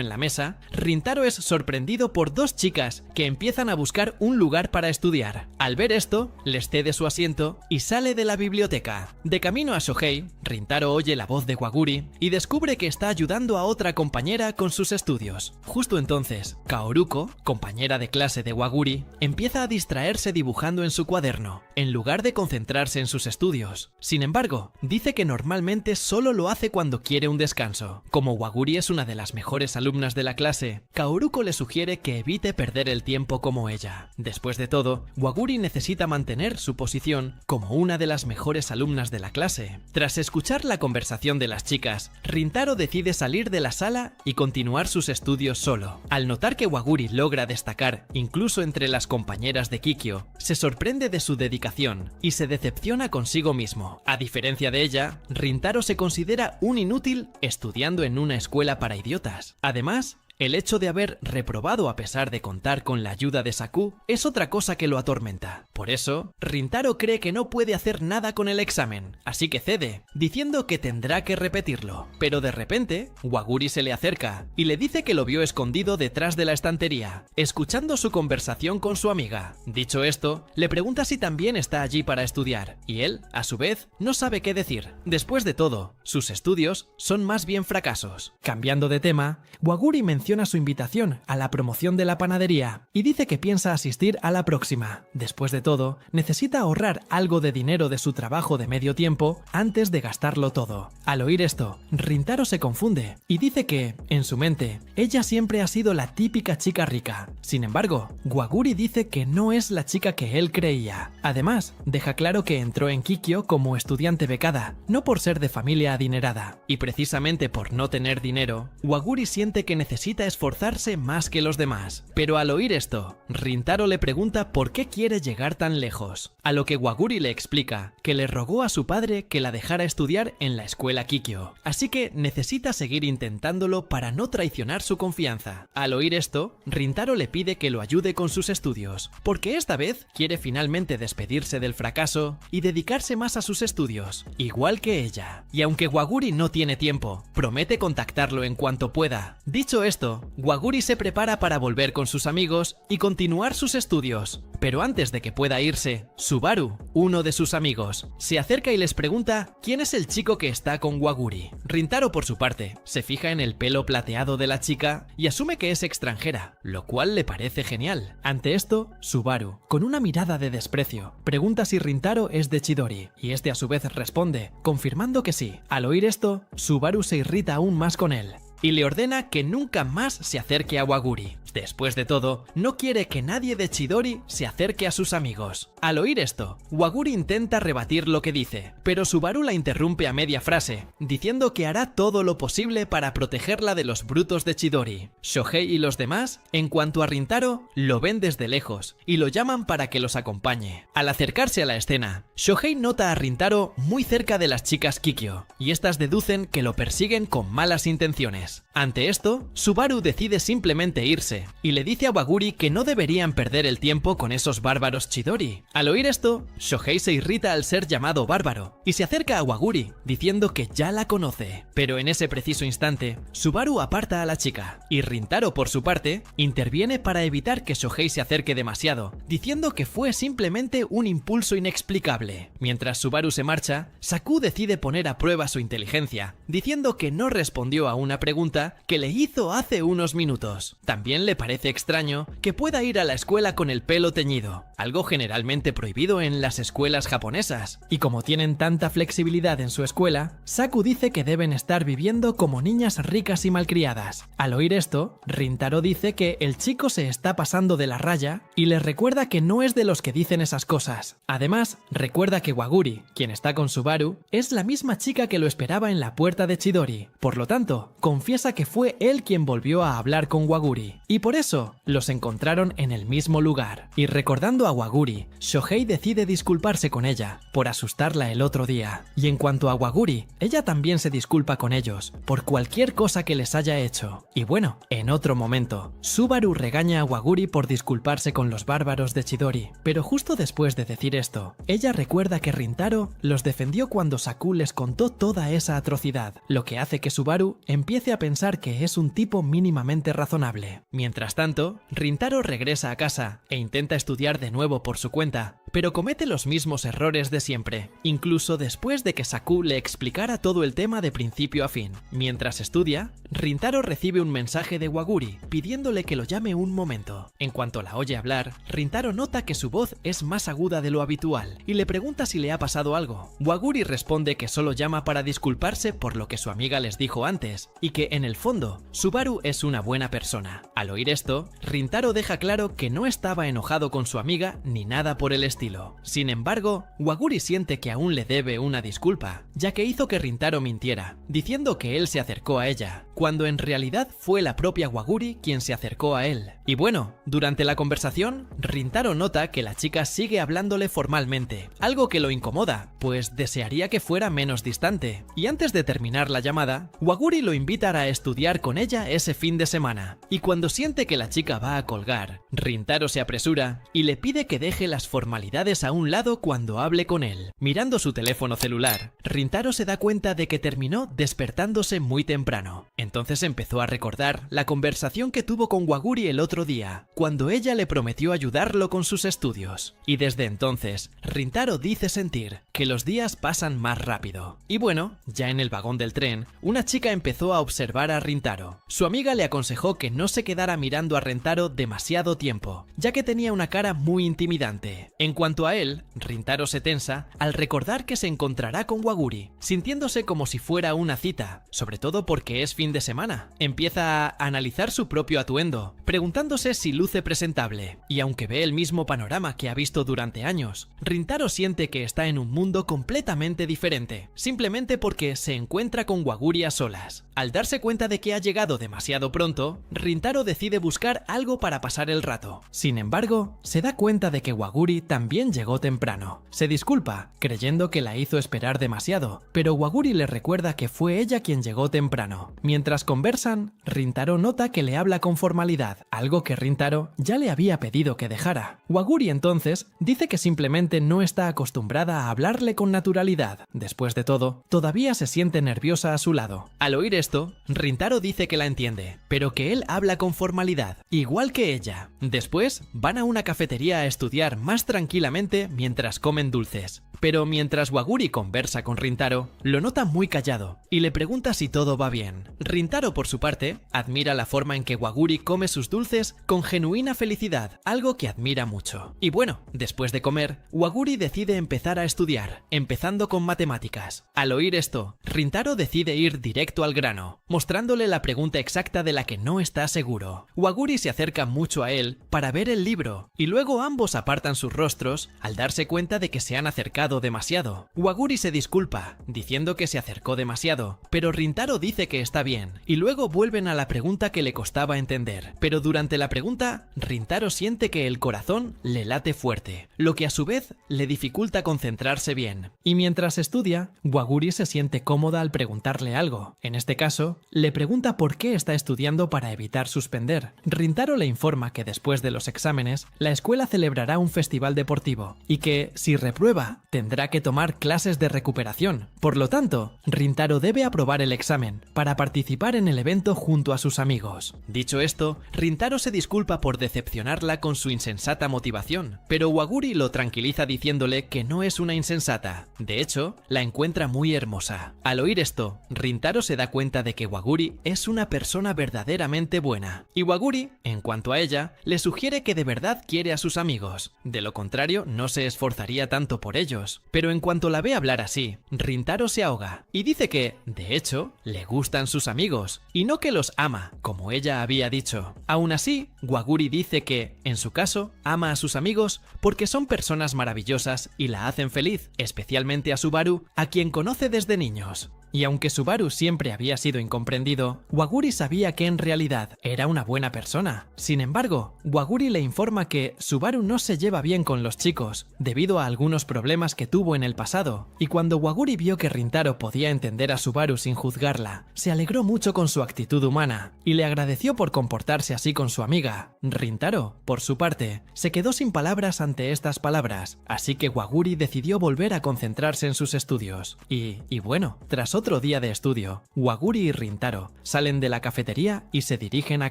en la mesa, Rintaro es sorprendido por dos chicas que empiezan a buscar un lugar para estudiar. Al ver esto, les cede su asiento y sale de la biblioteca. De camino a Shohei, Rintaro oye la voz de Waguri y descubre que está ayudando a otra compañera con sus estudios. Justo entonces, Kaoruko, compañera de clase de Waguri, empieza a distraerse dibujando en su cuaderno, en lugar de concentrarse en sus estudios. Sin embargo, dice que normalmente solo lo hace cuando quiere un descanso. Como Waguri es una de las mejores alumnas de la clase, Kaoruko le sugiere que evite perder el tiempo como ella. Después de todo, Waguri necesita mantener su posición como una de las mejores alumnas de la clase. Tras escuchar la conversación de las chicas, Rintaro decide salir de la sala y continuar sus estudios solo. Al notar que Waguri logra destacar incluso entre las compañeras de Kikyo, se sorprende de su dedicación y se decepciona consigo mismo. A diferencia de ella, Rintaro se considera un inútil estudiando en una escuela para idiotas. Además, el hecho de haber reprobado a pesar de contar con la ayuda de Saku es otra cosa que lo atormenta. Por eso, Rintaro cree que no puede hacer nada con el examen, así que cede, diciendo que tendrá que repetirlo. Pero de repente, Waguri se le acerca y le dice que lo vio escondido detrás de la estantería, escuchando su conversación con su amiga. Dicho esto, le pregunta si también está allí para estudiar, y él, a su vez, no sabe qué decir. Después de todo, sus estudios son más bien fracasos. Cambiando de tema, Waguri menciona su invitación a la promoción de la panadería y dice que piensa asistir a la próxima. Después de todo, necesita ahorrar algo de dinero de su trabajo de medio tiempo antes de gastarlo todo. Al oír esto, Rintaro se confunde y dice que, en su mente, ella siempre ha sido la típica chica rica. Sin embargo, Waguri dice que no es la chica que él creía. Además, deja claro que entró en Kikyo como estudiante becada, no por ser de familia adinerada. Y precisamente por no tener dinero, Waguri siente que necesita esforzarse más que los demás. Pero al oír esto, Rintaro le pregunta por qué quiere llegar tan lejos, a lo que Waguri le explica que le rogó a su padre que la dejara estudiar en la escuela Kikyo, así que necesita seguir intentándolo para no traicionar su confianza. Al oír esto, Rintaro le pide que lo ayude con sus estudios, porque esta vez quiere finalmente despedirse del fracaso y dedicarse más a sus estudios, igual que ella. Y aunque Waguri no tiene tiempo, promete contactarlo en cuanto pueda. Dicho esto, Waguri se prepara para volver con sus amigos y continuar sus estudios. Pero antes de que pueda irse, Subaru, uno de sus amigos, se acerca y les pregunta quién es el chico que está con Waguri. Rintaro, por su parte, se fija en el pelo plateado de la chica y asume que es extranjera, lo cual le parece genial. Ante esto, Subaru, con una mirada de desprecio, pregunta si Rintaro es de Chidori, y este a su vez responde, confirmando que sí. Al oír esto, Subaru se irrita aún más con él y le ordena que nunca más se acerque a Waguri. Después de todo, no quiere que nadie de Chidori se acerque a sus amigos. Al oír esto, Waguri intenta rebatir lo que dice, pero Subaru la interrumpe a media frase, diciendo que hará todo lo posible para protegerla de los brutos de Chidori. Shohei y los demás, en cuanto a Rintaro, lo ven desde lejos y lo llaman para que los acompañe. Al acercarse a la escena, Shohei nota a Rintaro muy cerca de las chicas Kikyo, y estas deducen que lo persiguen con malas intenciones. Ante esto, Subaru decide simplemente irse y le dice a Waguri que no deberían perder el tiempo con esos bárbaros Chidori. Al oír esto, Shohei se irrita al ser llamado bárbaro y se acerca a Waguri, diciendo que ya la conoce. Pero en ese preciso instante, Subaru aparta a la chica y Rintaro, por su parte, interviene para evitar que Shohei se acerque demasiado, diciendo que fue simplemente un impulso inexplicable. Mientras Subaru se marcha, Saku decide poner a prueba su inteligencia, diciendo que no respondió a una pregunta que le hizo hace unos minutos. También le parece extraño que pueda ir a la escuela con el pelo teñido, algo generalmente prohibido en las escuelas japonesas. Y como tienen tanta flexibilidad en su escuela, Saku dice que deben estar viviendo como niñas ricas y malcriadas. Al oír esto, Rintaro dice que el chico se está pasando de la raya y les recuerda que no es de los que dicen esas cosas. Además, recuerda que Waguri, quien está con Subaru, es la misma chica que lo esperaba en la puerta de Chidori. Por lo tanto, confía confiesa que fue él quien volvió a hablar con Waguri, y por eso los encontraron en el mismo lugar. Y recordando a Waguri, Shohei decide disculparse con ella por asustarla el otro día. Y en cuanto a Waguri, ella también se disculpa con ellos por cualquier cosa que les haya hecho. Y bueno, en otro momento, Subaru regaña a Waguri por disculparse con los bárbaros de Chidori, pero justo después de decir esto, ella recuerda que Rintaro los defendió cuando Saku les contó toda esa atrocidad, lo que hace que Subaru empiece a pensar que es un tipo mínimamente razonable. Mientras tanto, Rintaro regresa a casa e intenta estudiar de nuevo por su cuenta, pero comete los mismos errores de siempre, incluso después de que Saku le explicara todo el tema de principio a fin. Mientras estudia, Rintaro recibe un mensaje de Waguri pidiéndole que lo llame un momento. En cuanto la oye hablar, Rintaro nota que su voz es más aguda de lo habitual y le pregunta si le ha pasado algo. Waguri responde que solo llama para disculparse por lo que su amiga les dijo antes y que en el fondo Subaru es una buena persona. Al oír esto, Rintaro deja claro que no estaba enojado con su amiga ni nada por el estilo. Sin embargo, Waguri siente que aún le debe una disculpa, ya que hizo que Rintaro mintiera, diciendo que él se acercó a ella, cuando en realidad fue la propia Waguri quien se acercó a él. Y bueno, durante la conversación, Rintaro nota que la chica sigue hablándole formalmente, algo que lo incomoda, pues desearía que fuera menos distante. Y antes de terminar la llamada, Waguri lo invita a estudiar con ella ese fin de semana. Y cuando siente que la chica va a colgar, Rintaro se apresura y le pide que deje las formalidades a un lado cuando hable con él. Mirando su teléfono celular, Rintaro se da cuenta de que terminó despertándose muy temprano. Entonces empezó a recordar la conversación que tuvo con Waguri el otro día, cuando ella le prometió ayudarlo con sus estudios. Y desde entonces, Rintaro dice sentir que los días pasan más rápido. Y bueno, ya en el vagón del tren, una chica empezó a observar a Rintaro. Su amiga le aconsejó que no se quedara mirando a Rintaro demasiado tiempo, ya que tenía una cara muy intimidante. En cuanto a él, Rintaro se tensa al recordar que se encontrará con Waguri, sintiéndose como si fuera una cita, sobre todo porque es fin de semana. Empieza a analizar su propio atuendo, preguntándose si luce presentable, y aunque ve el mismo panorama que ha visto durante años, Rintaro siente que está en un mundo completamente diferente, simplemente porque se encuentra con Waguri a solas. Al darse cuenta de que ha llegado demasiado pronto, Rintaro decide buscar algo para pasar el rato. Sin embargo, se da cuenta de que Waguri también llegó temprano. Se disculpa, creyendo que la hizo esperar demasiado, pero Waguri le recuerda que fue ella quien llegó temprano. Mientras conversan, Rintaro nota que le habla con formalidad, algo que Rintaro ya le había pedido que dejara. Waguri entonces dice que simplemente no está acostumbrada a hablarle con naturalidad. Después de todo, todavía se siente nerviosa a su lado. Al oír esto, Rintaro dice que la entiende, pero que él habla con formalidad, igual que ella. Después, van a una cafetería a estudiar más tranquilamente mientras comen dulces. Pero mientras Waguri conversa con Rintaro, lo nota muy callado y le pregunta si todo va bien. Rintaro, por su parte, admira la forma en que Waguri come sus dulces con genuina felicidad, algo que admira mucho. Y bueno, después de comer, Waguri decide empezar a estudiar, empezando con matemáticas. Al oír esto, Rintaro decide ir directo al grano, mostrándole la pregunta exacta de la que no está seguro. Waguri se acerca mucho a él para ver el libro, y luego ambos apartan sus rostros al darse cuenta de que se han acercado demasiado. Waguri se disculpa, diciendo que se acercó demasiado, pero Rintaro dice que está bien, y luego vuelven a la pregunta que le costaba entender. Pero durante la pregunta, Rintaro siente que el corazón le late fuerte, lo que a su vez le dificulta concentrarse bien. Y mientras estudia, Waguri se siente cómoda al preguntarle algo. En este caso, le pregunta por qué está estudiando para evitar suspender. Rintaro le informa que después de los exámenes, la escuela celebrará un festival deportivo, y que, si reprueba, tendrá que tomar clases de recuperación. Por lo tanto, Rintaro debe aprobar el examen para participar en el evento junto a sus amigos. Dicho esto, Rintaro se disculpa por decepcionarla con su insensata motivación, pero Waguri lo tranquiliza diciéndole que no es una insensata. De hecho, la encuentra muy hermosa. Al oír esto, Rintaro se da cuenta de que Waguri es una persona verdaderamente buena. Y Waguri, en cuanto a ella, le sugiere que de verdad quiere a sus amigos. De lo contrario, no se esforzaría tanto por ellos. Pero en cuanto la ve hablar así, Rintaro se ahoga y dice que, de hecho, le gustan sus amigos y no que los ama, como ella había dicho. Aún así, Waguri dice que, en su caso, ama a sus amigos porque son personas maravillosas y la hacen feliz, especialmente a Subaru, a quien conoce desde niños. Y aunque Subaru siempre había sido incomprendido, Waguri sabía que en realidad era una buena persona. Sin embargo, Waguri le informa que Subaru no se lleva bien con los chicos, debido a algunos problemas que tuvo en el pasado, y cuando Waguri vio que Rintaro podía entender a Subaru sin juzgarla, se alegró mucho con su actitud humana, y le agradeció por comportarse así con su amiga. Rintaro, por su parte, se quedó sin palabras ante estas palabras, así que Waguri decidió volver a concentrarse en sus estudios. Y bueno, tras otro día de estudio, Waguri y Rintaro salen de la cafetería y se dirigen a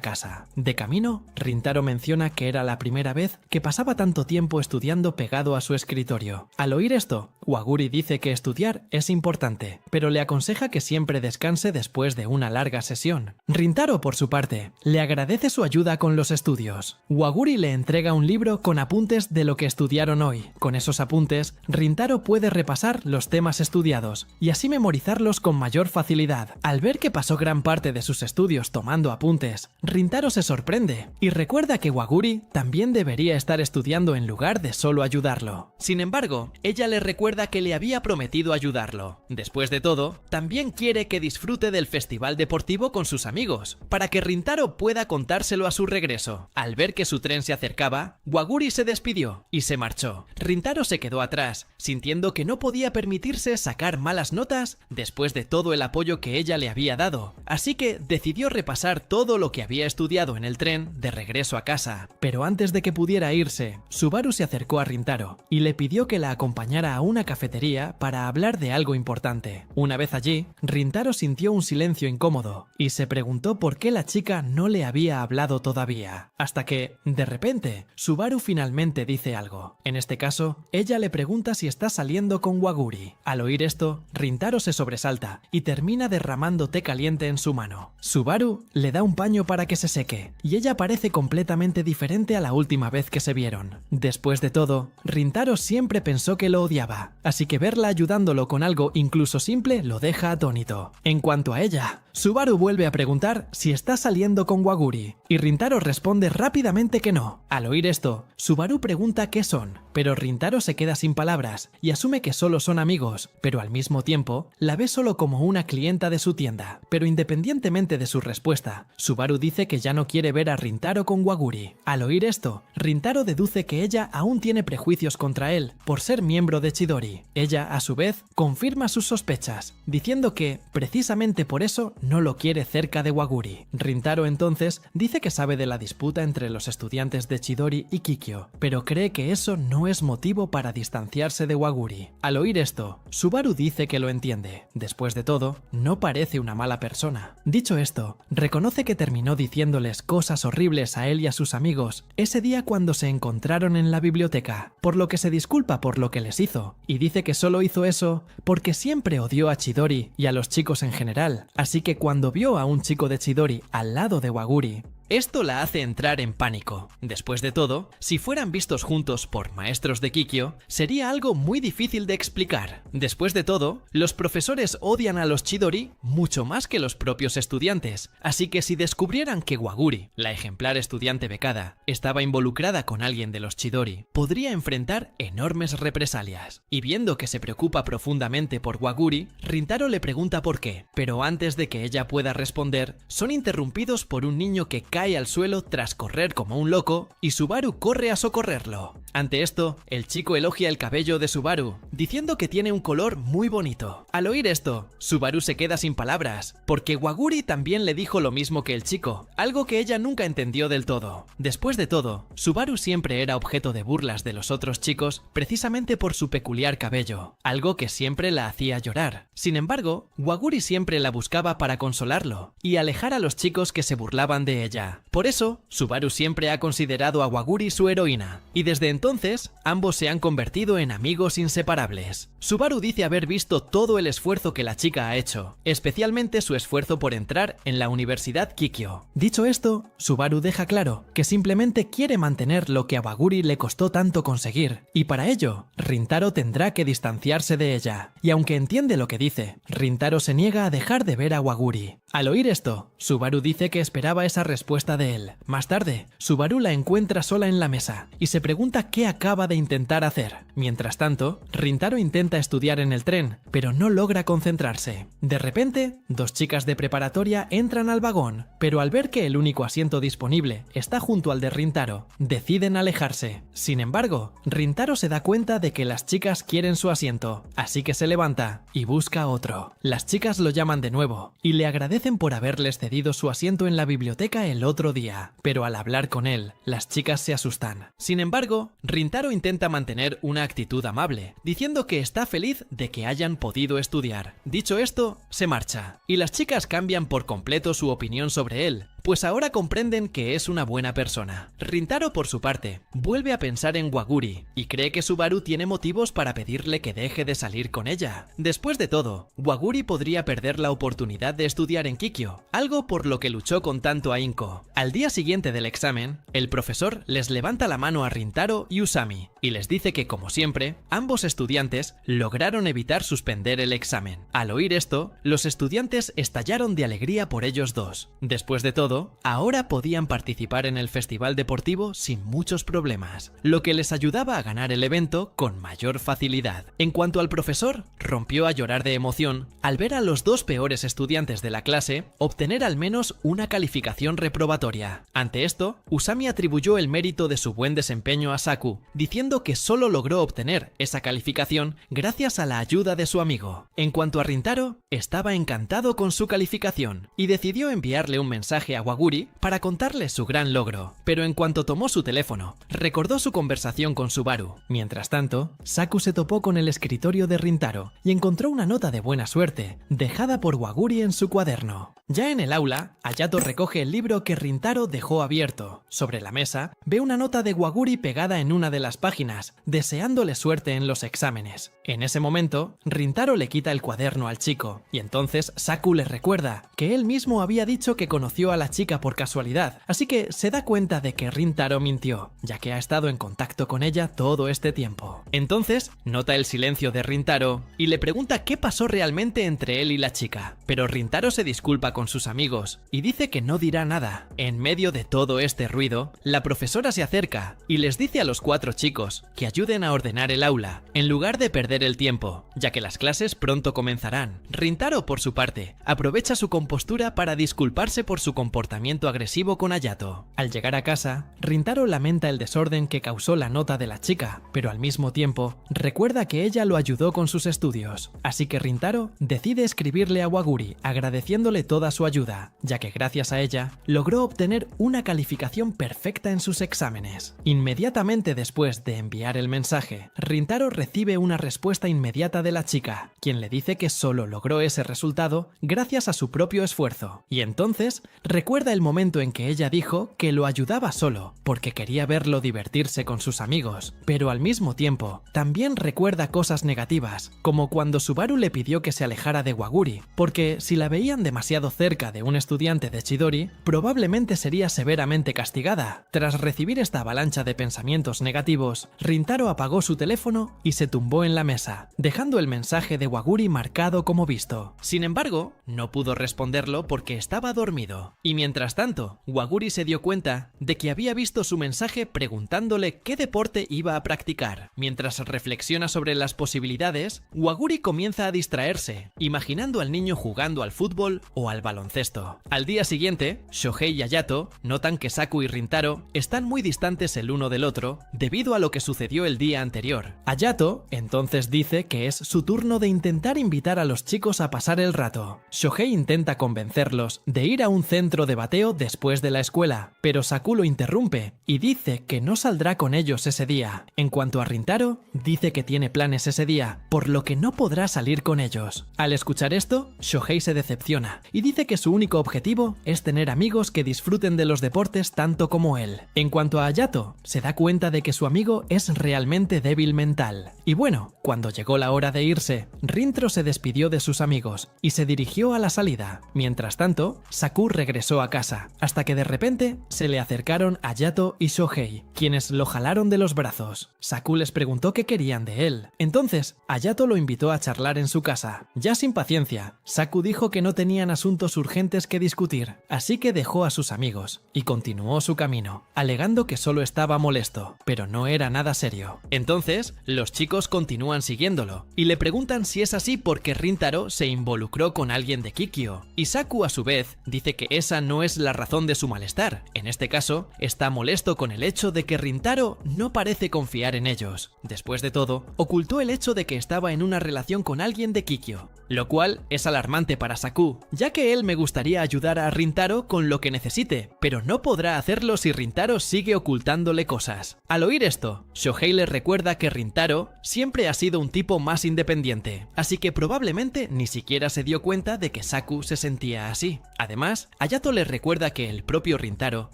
casa. De camino, Rintaro menciona que era la primera vez que pasaba tanto tiempo estudiando pegado a su escritorio. Al oír esto, Waguri dice que estudiar es importante, pero le aconseja que siempre descanse después de una larga sesión. Rintaro, por su parte, le agradece su ayuda con los estudios. Waguri le entrega un libro con apuntes de lo que estudiaron hoy. Con esos apuntes, Rintaro puede repasar los temas estudiados y así memorizarlos con mayor facilidad. Al ver que pasó gran parte de sus estudios tomando apuntes, Rintaro se sorprende y recuerda que Waguri también debería estar estudiando en lugar de solo ayudarlo. Sin embargo, ella le recuerda que le había prometido ayudarlo. Después de todo, también quiere que disfrute del festival deportivo con sus amigos, para que Rintaro pueda contárselo a su regreso. Al ver que su tren se acercaba, Waguri se despidió y se marchó. Rintaro se quedó atrás, sintiendo que no podía permitirse sacar malas notas después de todo el apoyo que ella le había dado, así que decidió repasar todo lo que había estudiado en el tren de regreso a casa. Pero antes de que pudiera irse, Subaru se acercó a Rintaro y le pidió que la acompañara a una cafetería para hablar de algo importante. Una vez allí, Rintaro sintió un silencio incómodo y se preguntó por qué la chica no le había hablado todavía, hasta que, de repente, Subaru finalmente dice algo. En este caso, ella le pregunta si está saliendo con Waguri. Al oír esto, Rintaro se sobresalta y termina derramando té caliente en su mano. Subaru le da un paño para que se seque, y ella parece completamente diferente a la última vez que se vieron. Después de todo, Rintaro siempre pensó que lo odiaba, así que verla ayudándolo con algo incluso simple lo deja atónito. En cuanto a ella, Subaru vuelve a preguntar si está saliendo con Waguri, y Rintaro responde rápidamente que no. Al oír esto, Subaru pregunta qué son, pero Rintaro se queda sin palabras y asume que solo son amigos, pero al mismo tiempo la ve solo como una clienta de su tienda. Pero independientemente de su respuesta, Subaru dice que ya no quiere ver a Rintaro con Waguri. Al oír esto, Rintaro deduce que ella aún tiene prejuicios contra él por ser miembro de Chidori. Ella, a su vez, confirma sus sospechas, diciendo que, precisamente por eso, no lo quiere cerca de Waguri. Rintaro entonces dice que sabe de la disputa entre los estudiantes de Chidori y Kikyo, pero cree que eso no es motivo para distanciarse de Waguri. Al oír esto, Subaru dice que lo entiende. Después de todo, no parece una mala persona. Dicho esto, reconoce que terminó diciéndoles cosas horribles a él y a sus amigos ese día cuando se encontraron en la biblioteca, por lo que se disculpa por lo que les hizo, y dice que solo hizo eso porque siempre odió a Chidori y a los chicos en general, así que cuando vio a un chico de Chidori al lado de Waguri, esto la hace entrar en pánico. Después de todo, si fueran vistos juntos por maestros de Kikyo, sería algo muy difícil de explicar. Después de todo, los profesores odian a los Chidori mucho más que los propios estudiantes, así que si descubrieran que Waguri, la ejemplar estudiante becada, estaba involucrada con alguien de los Chidori, podría enfrentar enormes represalias. Y viendo que se preocupa profundamente por Waguri, Rintaro le pregunta por qué, pero antes de que ella pueda responder, son interrumpidos por un niño que cae al suelo tras correr como un loco y Subaru corre a socorrerlo. Ante esto, el chico elogia el cabello de Subaru, diciendo que tiene un color muy bonito. Al oír esto, Subaru se queda sin palabras, porque Waguri también le dijo lo mismo que el chico, algo que ella nunca entendió del todo. Después de todo, Subaru siempre era objeto de burlas de los otros chicos precisamente por su peculiar cabello, algo que siempre la hacía llorar. Sin embargo, Waguri siempre la buscaba para consolarlo y alejar a los chicos que se burlaban de ella. Por eso, Subaru siempre ha considerado a Waguri su heroína, y desde entonces, ambos se han convertido en amigos inseparables. Subaru dice haber visto todo el esfuerzo que la chica ha hecho, especialmente su esfuerzo por entrar en la Universidad Kikyo. Dicho esto, Subaru deja claro que simplemente quiere mantener lo que a Waguri le costó tanto conseguir, y para ello, Rintaro tendrá que distanciarse de ella. Y aunque entiende lo que dice, Rintaro se niega a dejar de ver a Waguri. Al oír esto, Subaru dice que esperaba esa respuesta de él. Más tarde, Subaru la encuentra sola en la mesa y se pregunta qué acaba de intentar hacer. Mientras tanto, Rintaro intenta estudiar en el tren, pero no logra concentrarse. De repente, dos chicas de preparatoria entran al vagón, pero al ver que el único asiento disponible está junto al de Rintaro, deciden alejarse. Sin embargo, Rintaro se da cuenta de que las chicas quieren su asiento, así que se levanta y busca otro. Las chicas lo llaman de nuevo y le agradecen por haberles cedido su asiento en la biblioteca el otro día, pero al hablar con él, las chicas se asustan. Sin embargo, Rintaro intenta mantener una actitud amable, diciendo que está feliz de que hayan podido estudiar. Dicho esto, se marcha, y las chicas cambian por completo su opinión sobre él, pues ahora comprenden que es una buena persona. Rintaro, por su parte, vuelve a pensar en Waguri y cree que Subaru tiene motivos para pedirle que deje de salir con ella. Después de todo, Waguri podría perder la oportunidad de estudiar en Kikyo, algo por lo que luchó con tanto ahínco. Al día siguiente del examen, el profesor les levanta la mano a Rintaro y Usami y les dice que, como siempre, ambos estudiantes lograron evitar suspender el examen. Al oír esto, los estudiantes estallaron de alegría por ellos dos. Después de todo, ahora podían participar en el festival deportivo sin muchos problemas, lo que les ayudaba a ganar el evento con mayor facilidad. En cuanto al profesor, rompió a llorar de emoción al ver a los dos peores estudiantes de la clase obtener al menos una calificación reprobatoria. Ante esto, Usami atribuyó el mérito de su buen desempeño a Saku, diciendo que solo logró obtener esa calificación gracias a la ayuda de su amigo. En cuanto a Rintaro, estaba encantado con su calificación y decidió enviarle un mensaje a Waguri para contarle su gran logro, pero en cuanto tomó su teléfono, recordó su conversación con Subaru. Mientras tanto, Saku se topó con el escritorio de Rintaro y encontró una nota de buena suerte, dejada por Waguri en su cuaderno. Ya en el aula, Hayato recoge el libro que Rintaro dejó abierto. Sobre la mesa, ve una nota de Waguri pegada en una de las páginas, deseándole suerte en los exámenes. En ese momento, Rintaro le quita el cuaderno al chico, y entonces Saku le recuerda que él mismo había dicho que conoció a la chica por casualidad, así que se da cuenta de que Rintaro mintió, ya que ha estado en contacto con ella todo este tiempo. Entonces, nota el silencio de Rintaro y le pregunta qué pasó realmente entre él y la chica, pero Rintaro se disculpa con sus amigos y dice que no dirá nada. En medio de todo este ruido, la profesora se acerca y les dice a los cuatro chicos que ayuden a ordenar el aula, en lugar de perder el tiempo, ya que las clases pronto comenzarán. Rintaro, por su parte, aprovecha su compostura para disculparse por su comportamiento agresivo con Hayato. Al llegar a casa, Rintaro lamenta el desorden que causó la nota de la chica, pero al mismo tiempo recuerda que ella lo ayudó con sus estudios, así que Rintaro decide escribirle a Waguri agradeciéndole toda su ayuda, ya que gracias a ella logró obtener una calificación perfecta en sus exámenes. Inmediatamente después de enviar el mensaje, Rintaro recibe una respuesta inmediata de la chica, quien le dice que solo logró ese resultado gracias a su propio esfuerzo, y entonces recuerda el momento en que ella dijo que lo ayudaba solo porque quería verlo divertirse con sus amigos, pero al mismo tiempo también recuerda cosas negativas, como cuando Subaru le pidió que se alejara de Waguri, porque si la veían demasiado cerca de un estudiante de Chidori, probablemente sería severamente castigada. Tras recibir esta avalancha de pensamientos negativos, Rintaro apagó su teléfono y se tumbó en la mesa, dejando el mensaje de Waguri marcado como visto. Sin embargo, no pudo responderlo porque estaba dormido, y mientras tanto, Waguri se dio cuenta de que había visto su mensaje preguntándole qué deporte iba a practicar. Mientras reflexiona sobre las posibilidades, Waguri comienza a distraerse, imaginando al niño jugando al fútbol o al baloncesto. Al día siguiente, Shohei y Hayato notan que Saku y Rintaro están muy distantes el uno del otro debido a lo que sucedió el día anterior. Hayato entonces dice que es su turno de intentar invitar a los chicos a pasar el rato. Shohei intenta convencerlos de ir a un centro de bateo después de la escuela, pero Saku lo interrumpe y dice que no saldrá con ellos ese día. En cuanto a Rintaro, dice que tiene planes ese día, por lo que no podrá salir con ellos. Al escuchar esto, Shohei se decepciona y dice que su único objetivo es tener amigos que disfruten de los deportes tanto como él. En cuanto a Hayato, se da cuenta de que su amigo es realmente débil mental. Y bueno, cuando llegó la hora de irse, Rintaro se despidió de sus amigos y se dirigió a la salida. Mientras tanto, Saku regresó regresó a casa, hasta que de repente se le acercaron Hayato y Shohei, quienes lo jalaron de los brazos. Saku les preguntó qué querían de él. Entonces, Hayato lo invitó a charlar en su casa. Ya sin paciencia, Saku dijo que no tenían asuntos urgentes que discutir, así que dejó a sus amigos y continuó su camino, alegando que solo estaba molesto, pero no era nada serio. Entonces, los chicos continúan siguiéndolo y le preguntan si es así porque Rintaro se involucró con alguien de Kikyo, y Saku a su vez dice que esa no es la razón de su malestar. En este caso, está molesto con el hecho de que Rintaro no parece confiar en ellos. Después de todo, ocultó el hecho de que estaba en una relación con alguien de Kikyo, lo cual es alarmante para Saku, ya que él me gustaría ayudar a Rintaro con lo que necesite, pero no podrá hacerlo si Rintaro sigue ocultándole cosas. Al oír esto, Shohei le recuerda que Rintaro siempre ha sido un tipo más independiente, así que probablemente ni siquiera se dio cuenta de que Saku se sentía así. Además, Hayato le recuerda que el propio Rintaro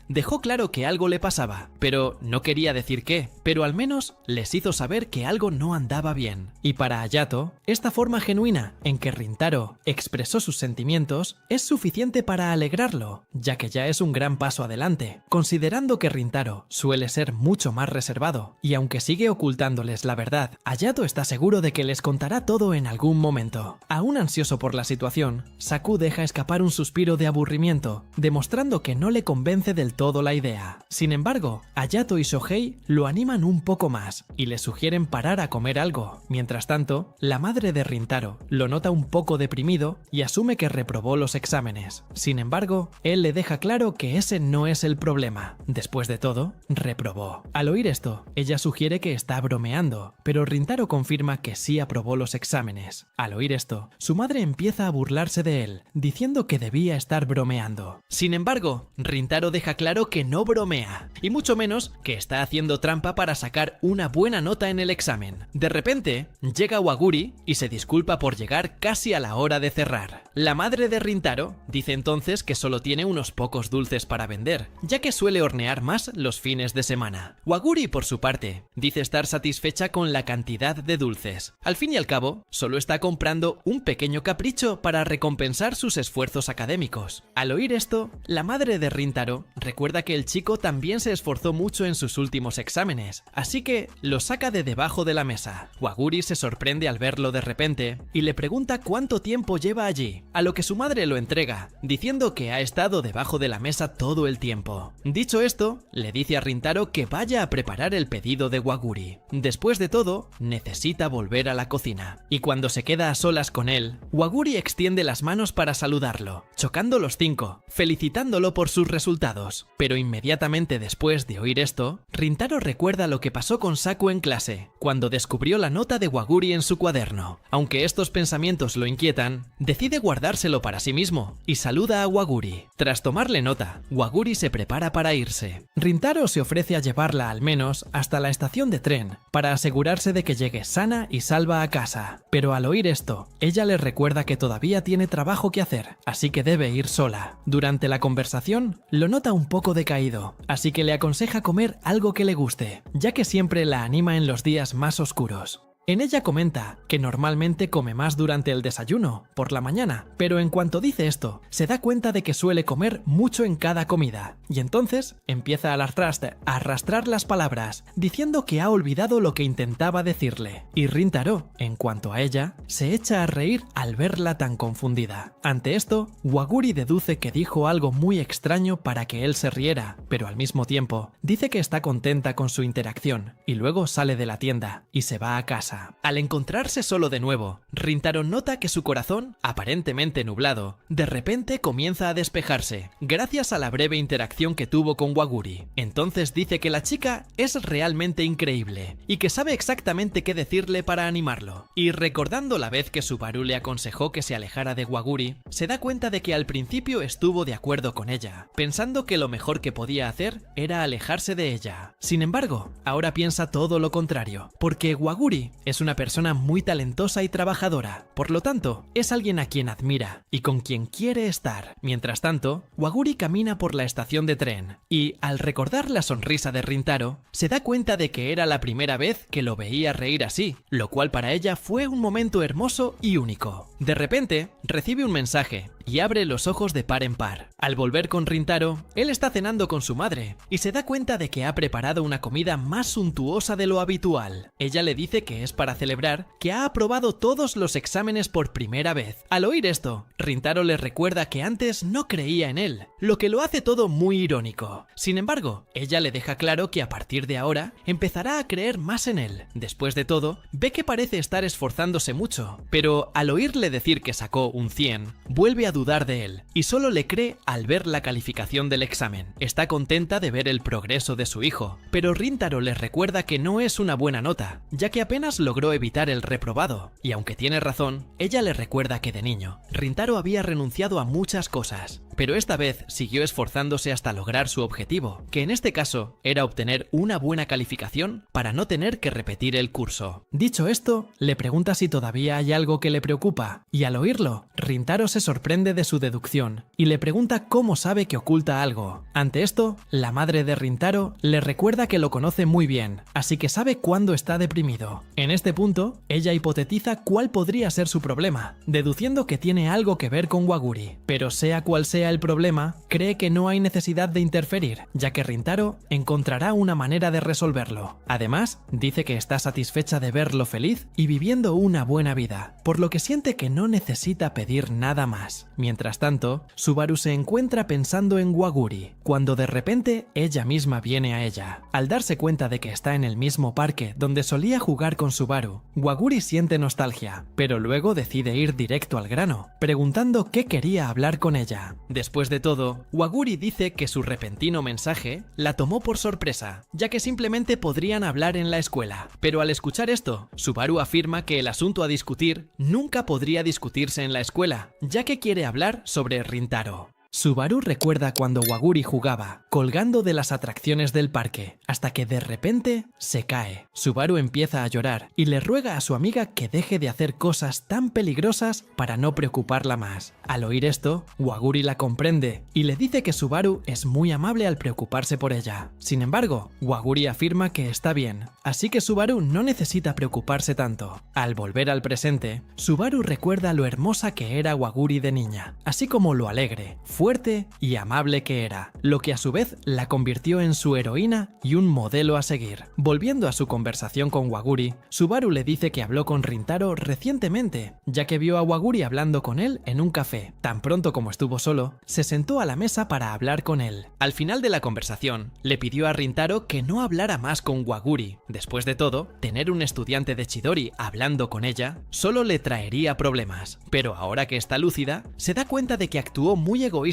dejó claro que algo le pasaba, pero no quería decir qué, pero al menos les hizo saber que algo no andaba bien. Y para Hayato, esta forma genuina en que Rintaro expresó sus sentimientos es suficiente para alegrarlo, ya que ya es un gran paso adelante, considerando que Rintaro suele ser mucho más reservado, y aunque sigue ocultándoles la verdad, Hayato está seguro de que les contará todo en algún momento. Aún ansioso por la situación, Saku deja escapar un suspiro de aburrimiento, demostrando que no le convence del todo la idea. Sin embargo, Hayato y Shohei lo animan un poco más y le sugieren parar a comer algo. Mientras tanto, la madre de Rintaro lo nota un poco deprimido y asume que reprobó los exámenes. Sin embargo, él le deja claro que ese no es el problema. Después de todo, reprobó. Al oír esto, ella sugiere que está bromeando, pero Rintaro confirma que sí aprobó los exámenes. Al oír esto, su madre empieza a burlarse de él, diciendo que debía estar bromeando. Sin embargo, Rintaro deja claro que no bromea, y mucho menos que está haciendo trampa para sacar una buena nota en el examen. De repente, llega Waguri y se disculpa por llegar casi a la hora de cerrar. La madre de Rintaro dice entonces que solo tiene unos pocos dulces para vender, ya que suele hornear más los fines de semana. Waguri, por su parte, dice estar satisfecha con la cantidad de dulces. Al fin y al cabo, solo está comprando un pequeño capricho para recompensar sus esfuerzos académicos. Al oír esto, la madre de Rintaro recuerda que el chico también se esforzó mucho en sus últimos exámenes, así que lo saca de debajo de la mesa. Waguri se sorprende al verlo de repente y le pregunta cuánto tiempo lleva allí, a lo que su madre lo entrega, diciendo que ha estado debajo de la mesa todo el tiempo. Dicho esto, le dice a Rintaro que vaya a preparar el pedido de Waguri. Después de todo, necesita volver a la cocina, y cuando se queda a solas con él, Waguri extiende las manos para saludarlo, chocando los 5, felicitándolo por sus resultados. Pero inmediatamente después de oír esto, Rintaro recuerda lo que pasó con Saku en clase, cuando descubrió la nota de Waguri en su cuaderno. Aunque estos pensamientos lo inquietan, decide guardárselo para sí mismo y saluda a Waguri. Tras tomarle nota, Waguri se prepara para irse. Rintaro se ofrece a llevarla al menos hasta la estación de tren para asegurarse de que llegue sana y salva a casa. Pero al oír esto, ella le recuerda que todavía tiene trabajo que hacer, así que debe ir sola. Durante la conversación, lo nota un poco decaído, así que le aconseja comer algo que le guste, ya que siempre la anima en los días más oscuros. En ella comenta que normalmente come más durante el desayuno, por la mañana, pero en cuanto dice esto, se da cuenta de que suele comer mucho en cada comida, y entonces empieza a arrastrar las palabras, diciendo que ha olvidado lo que intentaba decirle. Y Rintaro, en cuanto a ella, se echa a reír al verla tan confundida. Ante esto, Waguri deduce que dijo algo muy extraño para que él se riera, pero al mismo tiempo, dice que está contenta con su interacción, y luego sale de la tienda y se va a casa. Al encontrarse solo de nuevo, Rintaro nota que su corazón, aparentemente nublado, de repente comienza a despejarse, gracias a la breve interacción que tuvo con Waguri. Entonces dice que la chica es realmente increíble, y que sabe exactamente qué decirle para animarlo. Y recordando la vez que Subaru le aconsejó que se alejara de Waguri, se da cuenta de que al principio estuvo de acuerdo con ella, pensando que lo mejor que podía hacer era alejarse de ella. Sin embargo, ahora piensa todo lo contrario, porque Waguri es una persona muy talentosa y trabajadora, por lo tanto, es alguien a quien admira y con quien quiere estar. Mientras tanto, Waguri camina por la estación de tren y, al recordar la sonrisa de Rintaro, se da cuenta de que era la primera vez que lo veía reír así, lo cual para ella fue un momento hermoso y único. De repente, recibe un mensaje y abre los ojos de par en par. Al volver con Rintaro, él está cenando con su madre y se da cuenta de que ha preparado una comida más suntuosa de lo habitual. Ella le dice que es para celebrar que ha aprobado todos los exámenes por primera vez. Al oír esto, Rintaro le recuerda que antes no creía en él, lo que lo hace todo muy irónico. Sin embargo, ella le deja claro que a partir de ahora empezará a creer más en él. Después de todo, ve que parece estar esforzándose mucho, pero al oírle decir que sacó un 100, vuelve a dudar de él y solo le cree al ver la calificación del examen. Está contenta de ver el progreso de su hijo, pero Rintaro le recuerda que no es una buena nota, ya que apenas logró evitar el reprobado, y aunque tiene razón, ella le recuerda que de niño, Rintaro había renunciado a muchas cosas, pero esta vez siguió esforzándose hasta lograr su objetivo, que en este caso era obtener una buena calificación para no tener que repetir el curso. Dicho esto, le pregunta si todavía hay algo que le preocupa, y al oírlo, Rintaro se sorprende de su deducción y le pregunta cómo sabe que oculta algo. Ante esto, la madre de Rintaro le recuerda que lo conoce muy bien, así que sabe cuándo está deprimido. En este punto, ella hipotetiza cuál podría ser su problema, deduciendo que tiene algo que ver con Waguri, pero sea cual sea el problema, cree que no hay necesidad de interferir, ya que Rintaro encontrará una manera de resolverlo. Además, dice que está satisfecha de verlo feliz y viviendo una buena vida, por lo que siente que no necesita pedir nada más. Mientras tanto, Subaru se encuentra pensando en Waguri, cuando de repente ella misma viene a ella. Al darse cuenta de que está en el mismo parque donde solía jugar con Subaru, Waguri siente nostalgia, pero luego decide ir directo al grano, preguntando qué quería hablar con ella. Después de todo, Waguri dice que su repentino mensaje la tomó por sorpresa, ya que simplemente podrían hablar en la escuela. Pero al escuchar esto, Subaru afirma que el asunto a discutir nunca podría discutirse en la escuela, ya que quiere hablar sobre Rintaro. Subaru recuerda cuando Waguri jugaba, colgando de las atracciones del parque, hasta que de repente se cae. Subaru empieza a llorar y le ruega a su amiga que deje de hacer cosas tan peligrosas para no preocuparla más. Al oír esto, Waguri la comprende y le dice que Subaru es muy amable al preocuparse por ella. Sin embargo, Waguri afirma que está bien, así que Subaru no necesita preocuparse tanto. Al volver al presente, Subaru recuerda lo hermosa que era Waguri de niña, así como lo alegre, fuerte y amable que era, lo que a su vez la convirtió en su heroína y un modelo a seguir. Volviendo a su conversación con Waguri, Subaru le dice que habló con Rintaro recientemente, ya que vio a Waguri hablando con él en un café. Tan pronto como estuvo solo, se sentó a la mesa para hablar con él. Al final de la conversación, le pidió a Rintaro que no hablara más con Waguri. Después de todo, tener un estudiante de Chidori hablando con ella solo le traería problemas, pero ahora que está lúcida, se da cuenta de que actuó muy egoístamente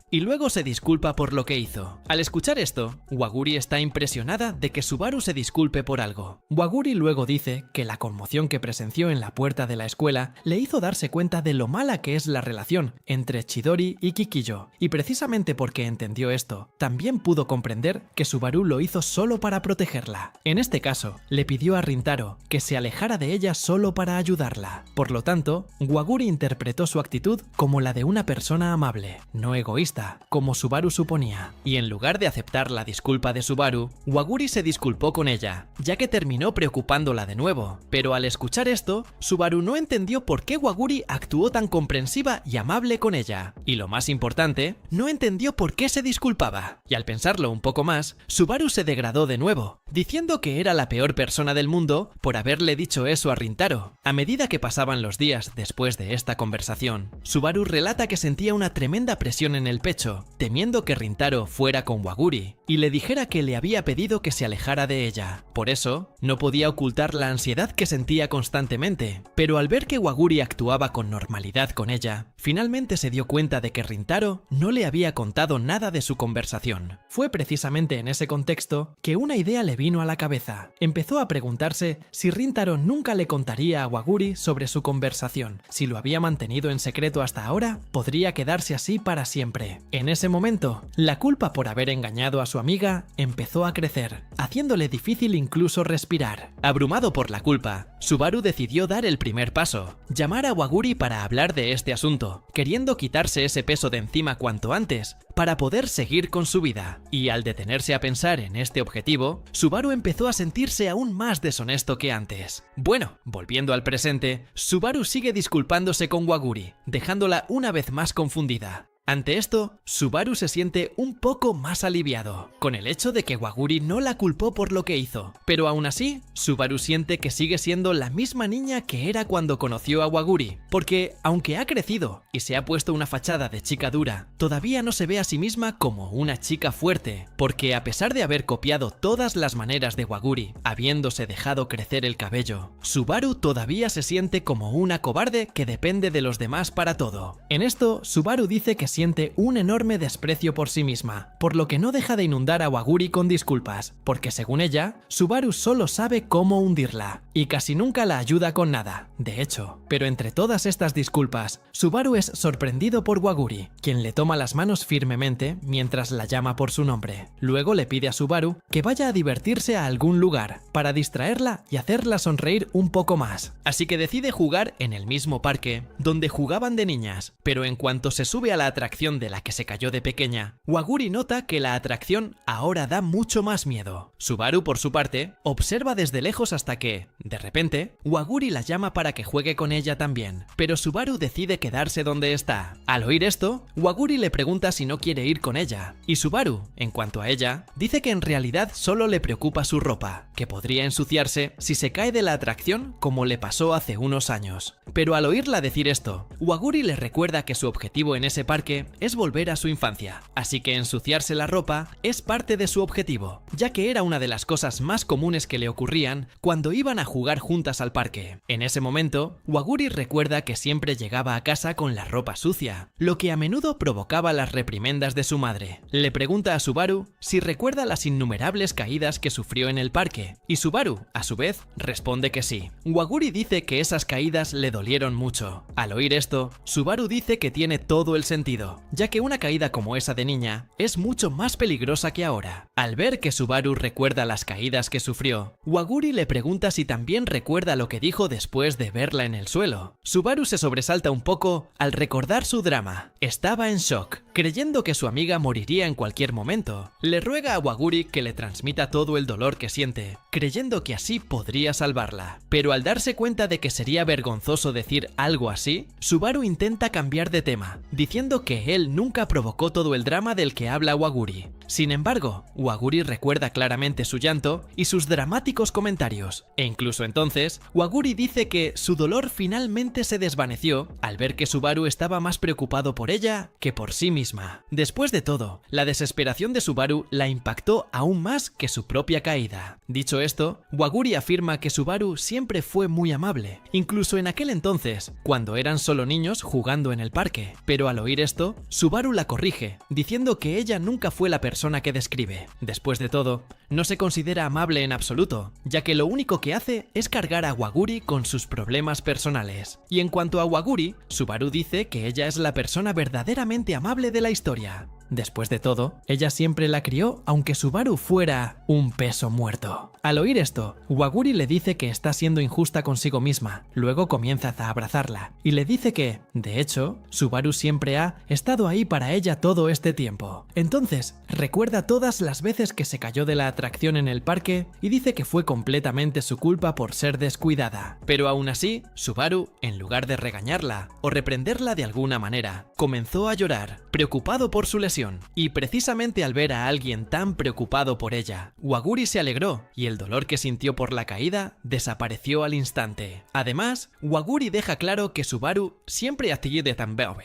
y luego se disculpa por lo que hizo. Al escuchar esto, Waguri está impresionada de que Subaru se disculpe por algo. Waguri luego dice que la conmoción que presenció en la puerta de la escuela le hizo darse cuenta de lo mala que es la relación entre Chidori y Kikiyo, y precisamente porque entendió esto, también pudo comprender que Subaru lo hizo solo para protegerla. En este caso, le pidió a Rintaro que se alejara de ella solo para ayudarla. Por lo tanto, Waguri interpretó su actitud como la de una persona amable, no egoísta, como Subaru suponía. Y en lugar de aceptar la disculpa de Subaru, Waguri se disculpó con ella, ya que terminó preocupándola de nuevo. Pero al escuchar esto, Subaru no entendió por qué Waguri actuó tan comprensiva y amable con ella. Y lo más importante, no entendió por qué se disculpaba. Y al pensarlo un poco más, Subaru se degradó de nuevo, diciendo que era la peor persona del mundo por haberle dicho eso a Rintaro. A medida que pasaban los días después de esta conversación, Subaru relata que sentía una tremenda presión en el pecho, temiendo que Rintaro fuera con Waguri y le dijera que le había pedido que se alejara de ella. Por eso, no podía ocultar la ansiedad que sentía constantemente, pero al ver que Waguri actuaba con normalidad con ella, finalmente se dio cuenta de que Rintaro no le había contado nada de su conversación. Fue precisamente en ese contexto que una idea le vino a la cabeza. Empezó a preguntarse si Rintaro nunca le contaría a Waguri sobre su conversación. Si lo había mantenido en secreto hasta ahora, podría quedarse así para siempre. En ese momento, la culpa por haber engañado a su su amiga empezó a crecer, haciéndole difícil incluso respirar. Abrumado por la culpa, Subaru decidió dar el primer paso, llamar a Waguri para hablar de este asunto, queriendo quitarse ese peso de encima cuanto antes, para poder seguir con su vida. Y al detenerse a pensar en este objetivo, Subaru empezó a sentirse aún más deshonesto que antes. Bueno, volviendo al presente, Subaru sigue disculpándose con Waguri, dejándola una vez más confundida. Ante esto, Subaru se siente un poco más aliviado, con el hecho de que Waguri no la culpó por lo que hizo. Pero aún así, Subaru siente que sigue siendo la misma niña que era cuando conoció a Waguri, porque aunque ha crecido y se ha puesto una fachada de chica dura, todavía no se ve a sí misma como una chica fuerte, porque a pesar de haber copiado todas las maneras de Waguri, habiéndose dejado crecer el cabello, Subaru todavía se siente como una cobarde que depende de los demás para todo. En esto, Subaru dice que siente un enorme desprecio por sí misma, por lo que no deja de inundar a Waguri con disculpas, porque según ella, Subaru solo sabe cómo hundirla, y casi nunca la ayuda con nada, de hecho. Pero entre todas estas disculpas, Subaru es sorprendido por Waguri, quien le toma las manos firmemente mientras la llama por su nombre. Luego le pide a Subaru que vaya a divertirse a algún lugar, para distraerla y hacerla sonreír un poco más. Así que decide jugar en el mismo parque donde jugaban de niñas, pero en cuanto se sube a la atracción de la que se cayó de pequeña, Waguri nota que la atracción ahora da mucho más miedo. Subaru, por su parte, observa desde lejos hasta que, de repente, Waguri la llama para que juegue con ella también, pero Subaru decide quedarse donde está. Al oír esto, Waguri le pregunta si no quiere ir con ella, y Subaru, en cuanto a ella, dice que en realidad solo le preocupa su ropa, que podría ensuciarse si se cae de la atracción como le pasó hace unos años. Pero al oírla decir esto, Waguri le recuerda que su objetivo en ese parque es volver a su infancia, así que ensuciarse la ropa es parte de su objetivo, ya que era una de las cosas más comunes que le ocurrían cuando iban a jugar juntas al parque. En ese momento, Waguri recuerda que siempre llegaba a casa con la ropa sucia, lo que a menudo provocaba las reprimendas de su madre. Le pregunta a Subaru si recuerda las innumerables caídas que sufrió en el parque, y Subaru, a su vez, responde que sí. Waguri dice que esas caídas le dolieron mucho. Al oír esto, Subaru dice que tiene todo el sentido, ya que una caída como esa de niña es mucho más peligrosa que ahora. Al ver que Subaru recuerda las caídas que sufrió, Waguri le pregunta si también recuerda lo que dijo después de verla en el suelo. Subaru se sobresalta un poco al recordar su drama. Estaba en shock, creyendo que su amiga moriría en cualquier momento. Le ruega a Waguri que le transmita todo el dolor que siente, creyendo que así podría salvarla. Pero al darse cuenta de que sería vergonzoso decir algo así, Subaru intenta cambiar de tema, diciendo que él nunca provocó todo el drama del que habla Waguri. Sin embargo, Waguri recuerda claramente su llanto y sus dramáticos comentarios, e incluso entonces, Waguri dice que su dolor finalmente se desvaneció al ver que Subaru estaba más preocupado por ella que por sí misma. Después de todo, la desesperación de Subaru la impactó aún más que su propia caída. Dicho esto, Waguri afirma que Subaru siempre fue muy amable, incluso en aquel entonces, cuando eran solo niños jugando en el parque, pero al oír esto, Subaru la corrige, diciendo que ella nunca fue la persona que describe. Después de todo, no se considera amable en absoluto, ya que lo único que hace es cargar a Waguri con sus problemas personales. Y en cuanto a Waguri, Subaru dice que ella es la persona verdaderamente amable de la historia. Después de todo, ella siempre la crió aunque Subaru fuera un peso muerto. Al oír esto, Waguri le dice que está siendo injusta consigo misma, luego comienza a abrazarla y le dice que, de hecho, Subaru siempre ha estado ahí para ella todo este tiempo. Entonces, recuerda todas las veces que se cayó de la atracción en el parque y dice que fue completamente su culpa por ser descuidada. Pero aún así, Subaru, en lugar de regañarla o reprenderla de alguna manera, comenzó a llorar, preocupado por su lesión. Y precisamente al ver a alguien tan preocupado por ella, Waguri se alegró y el dolor que sintió por la caída desapareció al instante. Además, Waguri deja claro que Subaru siempre ha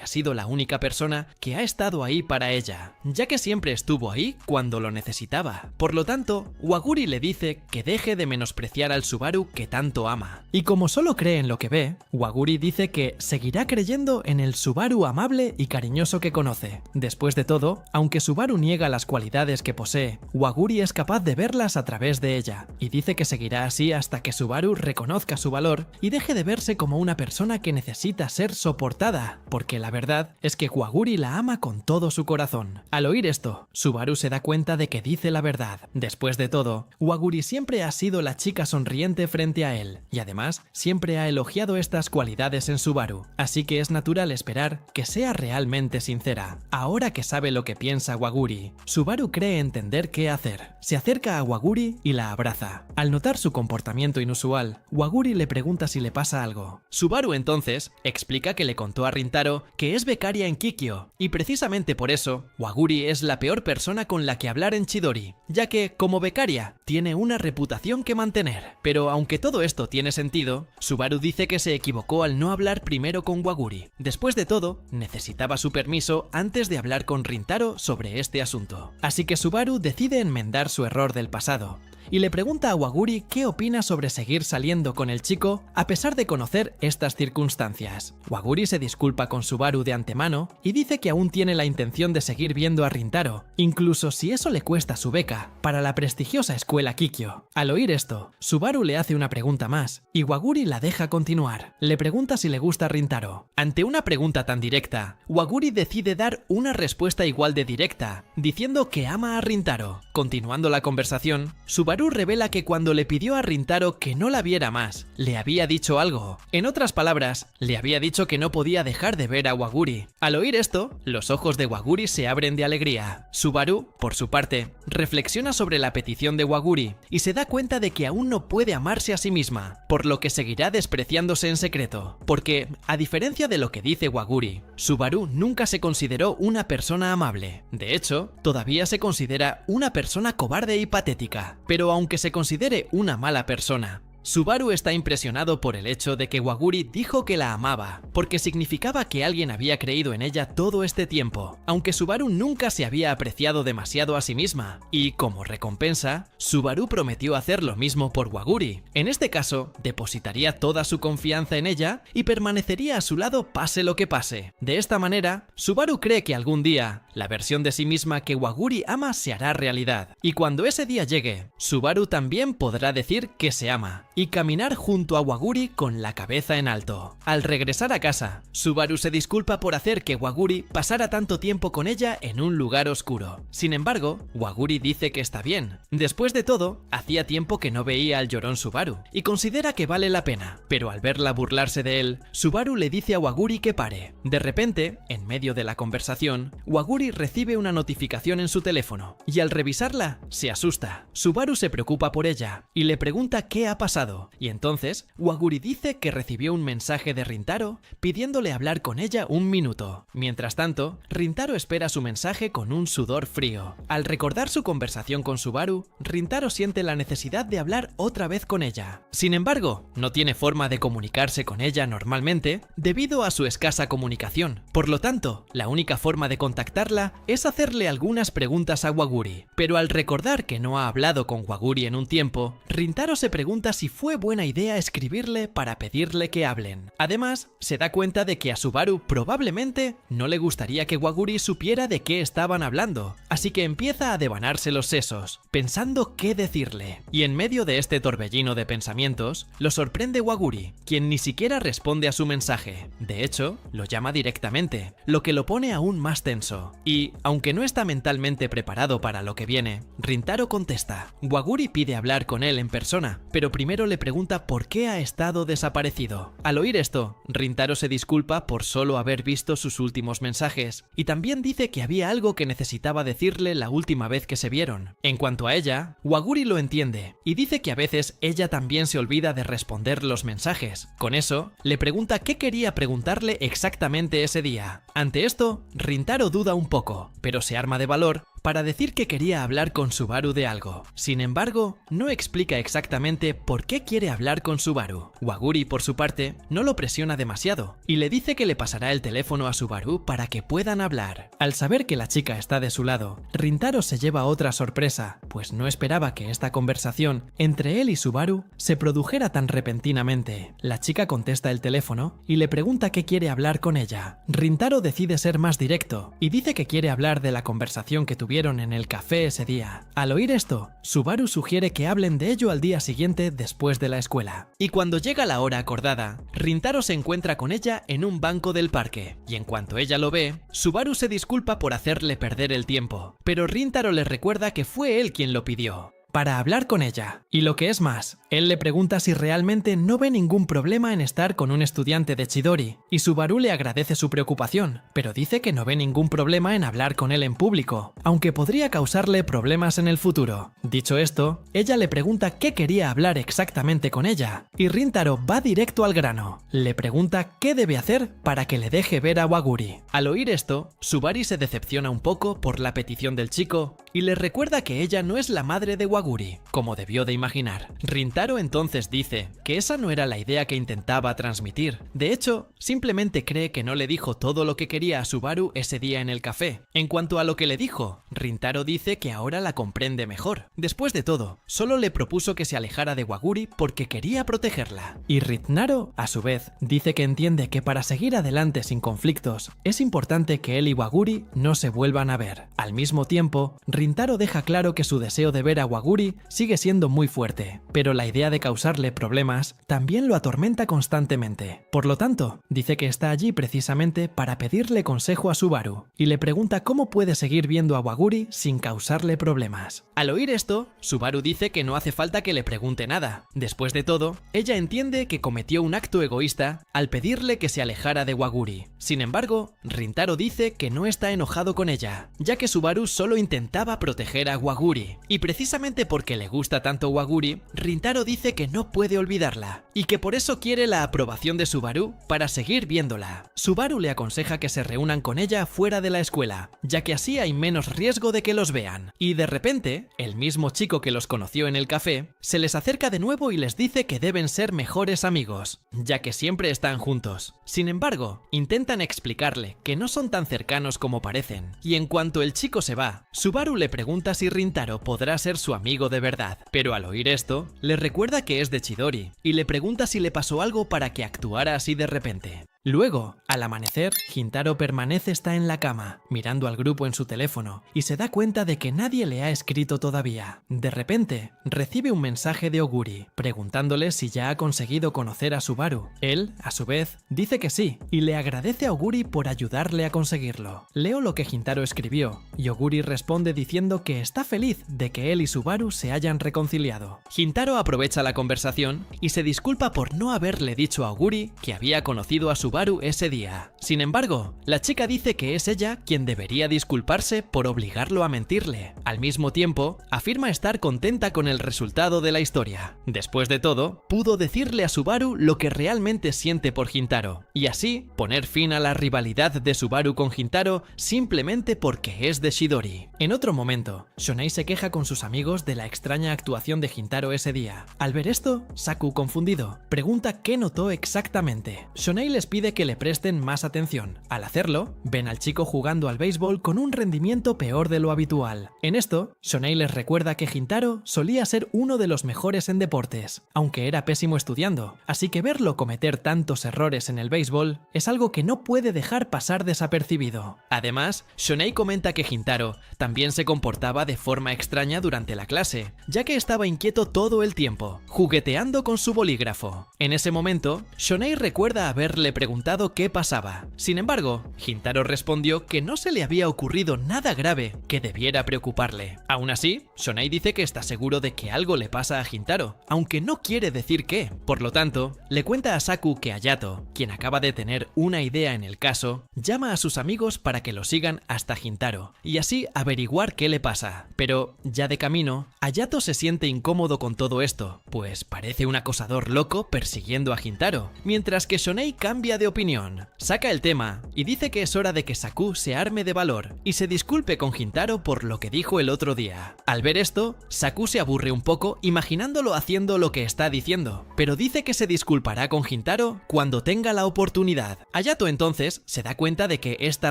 sido la única persona que ha estado ahí para ella, ya que siempre estuvo ahí cuando lo necesitaba. Por lo tanto, Waguri le dice que deje de menospreciar al Subaru que tanto ama. Y como solo cree en lo que ve, Waguri dice que seguirá creyendo en el Subaru amable y cariñoso que conoce. Después de todo, todo, aunque Subaru niega las cualidades que posee, Waguri es capaz de verlas a través de ella, y dice que seguirá así hasta que Subaru reconozca su valor y deje de verse como una persona que necesita ser soportada, porque la verdad es que Waguri la ama con todo su corazón. Al oír esto, Subaru se da cuenta de que dice la verdad. Después de todo, Waguri siempre ha sido la chica sonriente frente a él, y además siempre ha elogiado estas cualidades en Subaru, así que es natural esperar que sea realmente sincera. Ahora que sabe lo que piensa Waguri, Subaru cree entender qué hacer. Se acerca a Waguri y la abraza. Al notar su comportamiento inusual, Waguri le pregunta si le pasa algo. Subaru entonces explica que le contó a Rintaro que es becaria en Kikyo, y precisamente por eso, Waguri es la peor persona con la que hablar en Chidori, ya que, como becaria, tiene una reputación que mantener. Pero aunque todo esto tiene sentido, Subaru dice que se equivocó al no hablar primero con Waguri. Después de todo, necesitaba su permiso antes de hablar con Rintaro sobre este asunto. Así que Subaru decide enmendar su error del pasado y le pregunta a Waguri qué opina sobre seguir saliendo con el chico a pesar de conocer estas circunstancias. Waguri se disculpa con Subaru de antemano y dice que aún tiene la intención de seguir viendo a Rintaro, incluso si eso le cuesta su beca para la prestigiosa escuela Kikyo. Al oír esto, Subaru le hace una pregunta más y Waguri la deja continuar. Le pregunta si le gusta Rintaro. Ante una pregunta tan directa, Waguri decide dar una respuesta igual de directa, diciendo que ama a Rintaro. Continuando la conversación, Subaru revela que cuando le pidió a Rintaro que no la viera más, le había dicho algo. En otras palabras, le había dicho que no podía dejar de ver a Waguri. Al oír esto, los ojos de Waguri se abren de alegría. Subaru, por su parte, reflexiona sobre la petición de Waguri y se da cuenta de que aún no puede amarse a sí misma, por lo que seguirá despreciándose en secreto. Porque, a diferencia de lo que dice Waguri, Subaru nunca se consideró una persona amable. De hecho, todavía se considera una persona cobarde y patética. Pero aunque se considere una mala persona, Subaru está impresionado por el hecho de que Waguri dijo que la amaba, porque significaba que alguien había creído en ella todo este tiempo, aunque Subaru nunca se había apreciado demasiado a sí misma, y como recompensa, Subaru prometió hacer lo mismo por Waguri. En este caso, depositaría toda su confianza en ella y permanecería a su lado pase lo que pase. De esta manera, Subaru cree que algún día, la versión de sí misma que Waguri ama se hará realidad, y cuando ese día llegue, Subaru también podrá decir que se ama y caminar junto a Waguri con la cabeza en alto. Al regresar a casa, Subaru se disculpa por hacer que Waguri pasara tanto tiempo con ella en un lugar oscuro. Sin embargo, Waguri dice que está bien. Después de todo, hacía tiempo que no veía al llorón Subaru y considera que vale la pena, pero al verla burlarse de él, Subaru le dice a Waguri que pare. De repente, en medio de la conversación, Waguri recibe una notificación en su teléfono y al revisarla, se asusta. Subaru se preocupa por ella y le pregunta qué ha pasado. Y entonces, Waguri dice que recibió un mensaje de Rintaro pidiéndole hablar con ella un minuto. Mientras tanto, Rintaro espera su mensaje con un sudor frío. Al recordar su conversación con Subaru, Rintaro siente la necesidad de hablar otra vez con ella. Sin embargo, no tiene forma de comunicarse con ella normalmente debido a su escasa comunicación. Por lo tanto, la única forma de contactarla es hacerle algunas preguntas a Waguri. Pero al recordar que no ha hablado con Waguri en un tiempo, Rintaro se pregunta si fue buena idea escribirle para pedirle que hablen. Además, se da cuenta de que a Subaru probablemente no le gustaría que Waguri supiera de qué estaban hablando, así que empieza a devanarse los sesos, pensando qué decirle. Y en medio de este torbellino de pensamientos, lo sorprende Waguri, quien ni siquiera responde a su mensaje. De hecho, lo llama directamente, lo que lo pone aún más tenso. Y, aunque no está mentalmente preparado para lo que viene, Rintaro contesta. Waguri pide hablar con él en persona, pero primero le pregunta por qué ha estado desaparecido. Al oír esto, Rintaro se disculpa por solo haber visto sus últimos mensajes y también dice que había algo que necesitaba decirle la última vez que se vieron. En cuanto a ella, Waguri lo entiende y dice que a veces ella también se olvida de responder los mensajes. Con eso, le pregunta qué quería preguntarle exactamente ese día. Ante esto, Rintaro duda un poco, pero se arma de valor para decir que quería hablar con Subaru de algo. Sin embargo, no explica exactamente por qué quiere hablar con Subaru. Waguri, por su parte, no lo presiona demasiado y le dice que le pasará el teléfono a Subaru para que puedan hablar. Al saber que la chica está de su lado, Rintaro se lleva otra sorpresa, pues no esperaba que esta conversación entre él y Subaru se produjera tan repentinamente. La chica contesta el teléfono y le pregunta qué quiere hablar con ella. Rintaro decide ser más directo y dice que quiere hablar de la conversación que tuvieron en el café ese día. Al oír esto, Subaru sugiere que hablen de ello al día siguiente después de la escuela. Y cuando llega la hora acordada, Rintaro se encuentra con ella en un banco del parque, y en cuanto ella lo ve, Subaru se disculpa por hacerle perder el tiempo, pero Rintaro le recuerda que fue él quien lo pidió, para hablar con ella. Y lo que es más, él le pregunta si realmente no ve ningún problema en estar con un estudiante de Chidori, y Subaru le agradece su preocupación, pero dice que no ve ningún problema en hablar con él en público, aunque podría causarle problemas en el futuro. Dicho esto, ella le pregunta qué quería hablar exactamente con ella, y Rintaro va directo al grano. Le pregunta qué debe hacer para que le deje ver a Waguri. Al oír esto, Subari se decepciona un poco por la petición del chico, y le recuerda que ella no es la madre de Waguri, como debió de imaginar. Rintaro entonces dice que esa no era la idea que intentaba transmitir. De hecho, simplemente cree que no le dijo todo lo que quería a Subaru ese día en el café. En cuanto a lo que le dijo, Rintaro dice que ahora la comprende mejor. Después de todo, solo le propuso que se alejara de Waguri porque quería protegerla. Y Ritnaro, a su vez, dice que entiende que para seguir adelante sin conflictos, es importante que él y Waguri no se vuelvan a ver. Al mismo tiempo, Rintaro deja claro que su deseo de ver a Waguri sigue siendo muy fuerte, pero la idea de causarle problemas también lo atormenta constantemente. Por lo tanto, dice que está allí precisamente para pedirle consejo a Subaru, y le pregunta cómo puede seguir viendo a Waguri sin causarle problemas. Al oír esto, Subaru dice que no hace falta que le pregunte nada. Después de todo, ella entiende que cometió un acto egoísta al pedirle que se alejara de Waguri. Sin embargo, Rintaro dice que no está enojado con ella, ya que Subaru solo intentaba proteger a Waguri, y precisamente porque le gusta tanto Waguri, Rintaro dice que no puede olvidarla, y que por eso quiere la aprobación de Subaru para seguir viéndola. Subaru le aconseja que se reúnan con ella fuera de la escuela, ya que así hay menos riesgo de que los vean, y de repente, el mismo chico que los conoció en el café, se les acerca de nuevo y les dice que deben ser mejores amigos, ya que siempre están juntos. Sin embargo, intentan explicarle que no son tan cercanos como parecen, y en cuanto el chico se va, Subaru le pregunta si Rintaro podrá ser su amigo de verdad, pero al oír esto, le recuerda que es de Chidori, y le pregunta si le pasó algo para que actuara así de repente. Luego, al amanecer, Gintaro permanece en la cama, mirando al grupo en su teléfono, y se da cuenta de que nadie le ha escrito todavía. De repente, recibe un mensaje de Oguri, preguntándole si ya ha conseguido conocer a Subaru. Él, a su vez, dice que sí, y le agradece a Oguri por ayudarle a conseguirlo. Leo lo que Gintaro escribió, y Oguri responde diciendo que está feliz de que él y Subaru se hayan reconciliado. Gintaro aprovecha la conversación y se disculpa por no haberle dicho a Oguri que había conocido a Subaru ese día. Sin embargo, la chica dice que es ella quien debería disculparse por obligarlo a mentirle. Al mismo tiempo, afirma estar contenta con el resultado de la historia. Después de todo, pudo decirle a Subaru lo que realmente siente por Gintaro, y así poner fin a la rivalidad de Subaru con Gintaro simplemente porque es de Chidori. En otro momento, Shonai se queja con sus amigos de la extraña actuación de Gintaro ese día. Al ver esto, Saku, confundido, pregunta qué notó exactamente. Shonai les pide que le presten más atención. Al hacerlo, ven al chico jugando al béisbol con un rendimiento peor de lo habitual. En esto, Shonai les recuerda que Gintaro solía ser uno de los mejores en deportes, aunque era pésimo estudiando, así que verlo cometer tantos errores en el béisbol es algo que no puede dejar pasar desapercibido. Además, Shonai comenta que Gintaro también se comportaba de forma extraña durante la clase, ya que estaba inquieto todo el tiempo, jugueteando con su bolígrafo. En ese momento, Shonai recuerda haberle preguntado qué pasaba. Sin embargo, Gintaro respondió que no se le había ocurrido nada grave que debiera preocuparle. Aún así, Shonai dice que está seguro de que algo le pasa a Gintaro, aunque no quiere decir qué. Por lo tanto, le cuenta a Saku que Hayato, quien acaba de tener una idea en el caso, llama a sus amigos para que lo sigan hasta Gintaro, y así averiguar qué le pasa. Pero, ya de camino, Hayato se siente incómodo con todo esto, pues parece un acosador loco persiguiendo a Gintaro, mientras que Shonai cambia de de opinión. Saca el tema y dice que es hora de que Saku se arme de valor y se disculpe con Hintaro por lo que dijo el otro día. Al ver esto, Saku se aburre un poco imaginándolo haciendo lo que está diciendo, pero dice que se disculpará con Hintaro cuando tenga la oportunidad. Hayato entonces se da cuenta de que esta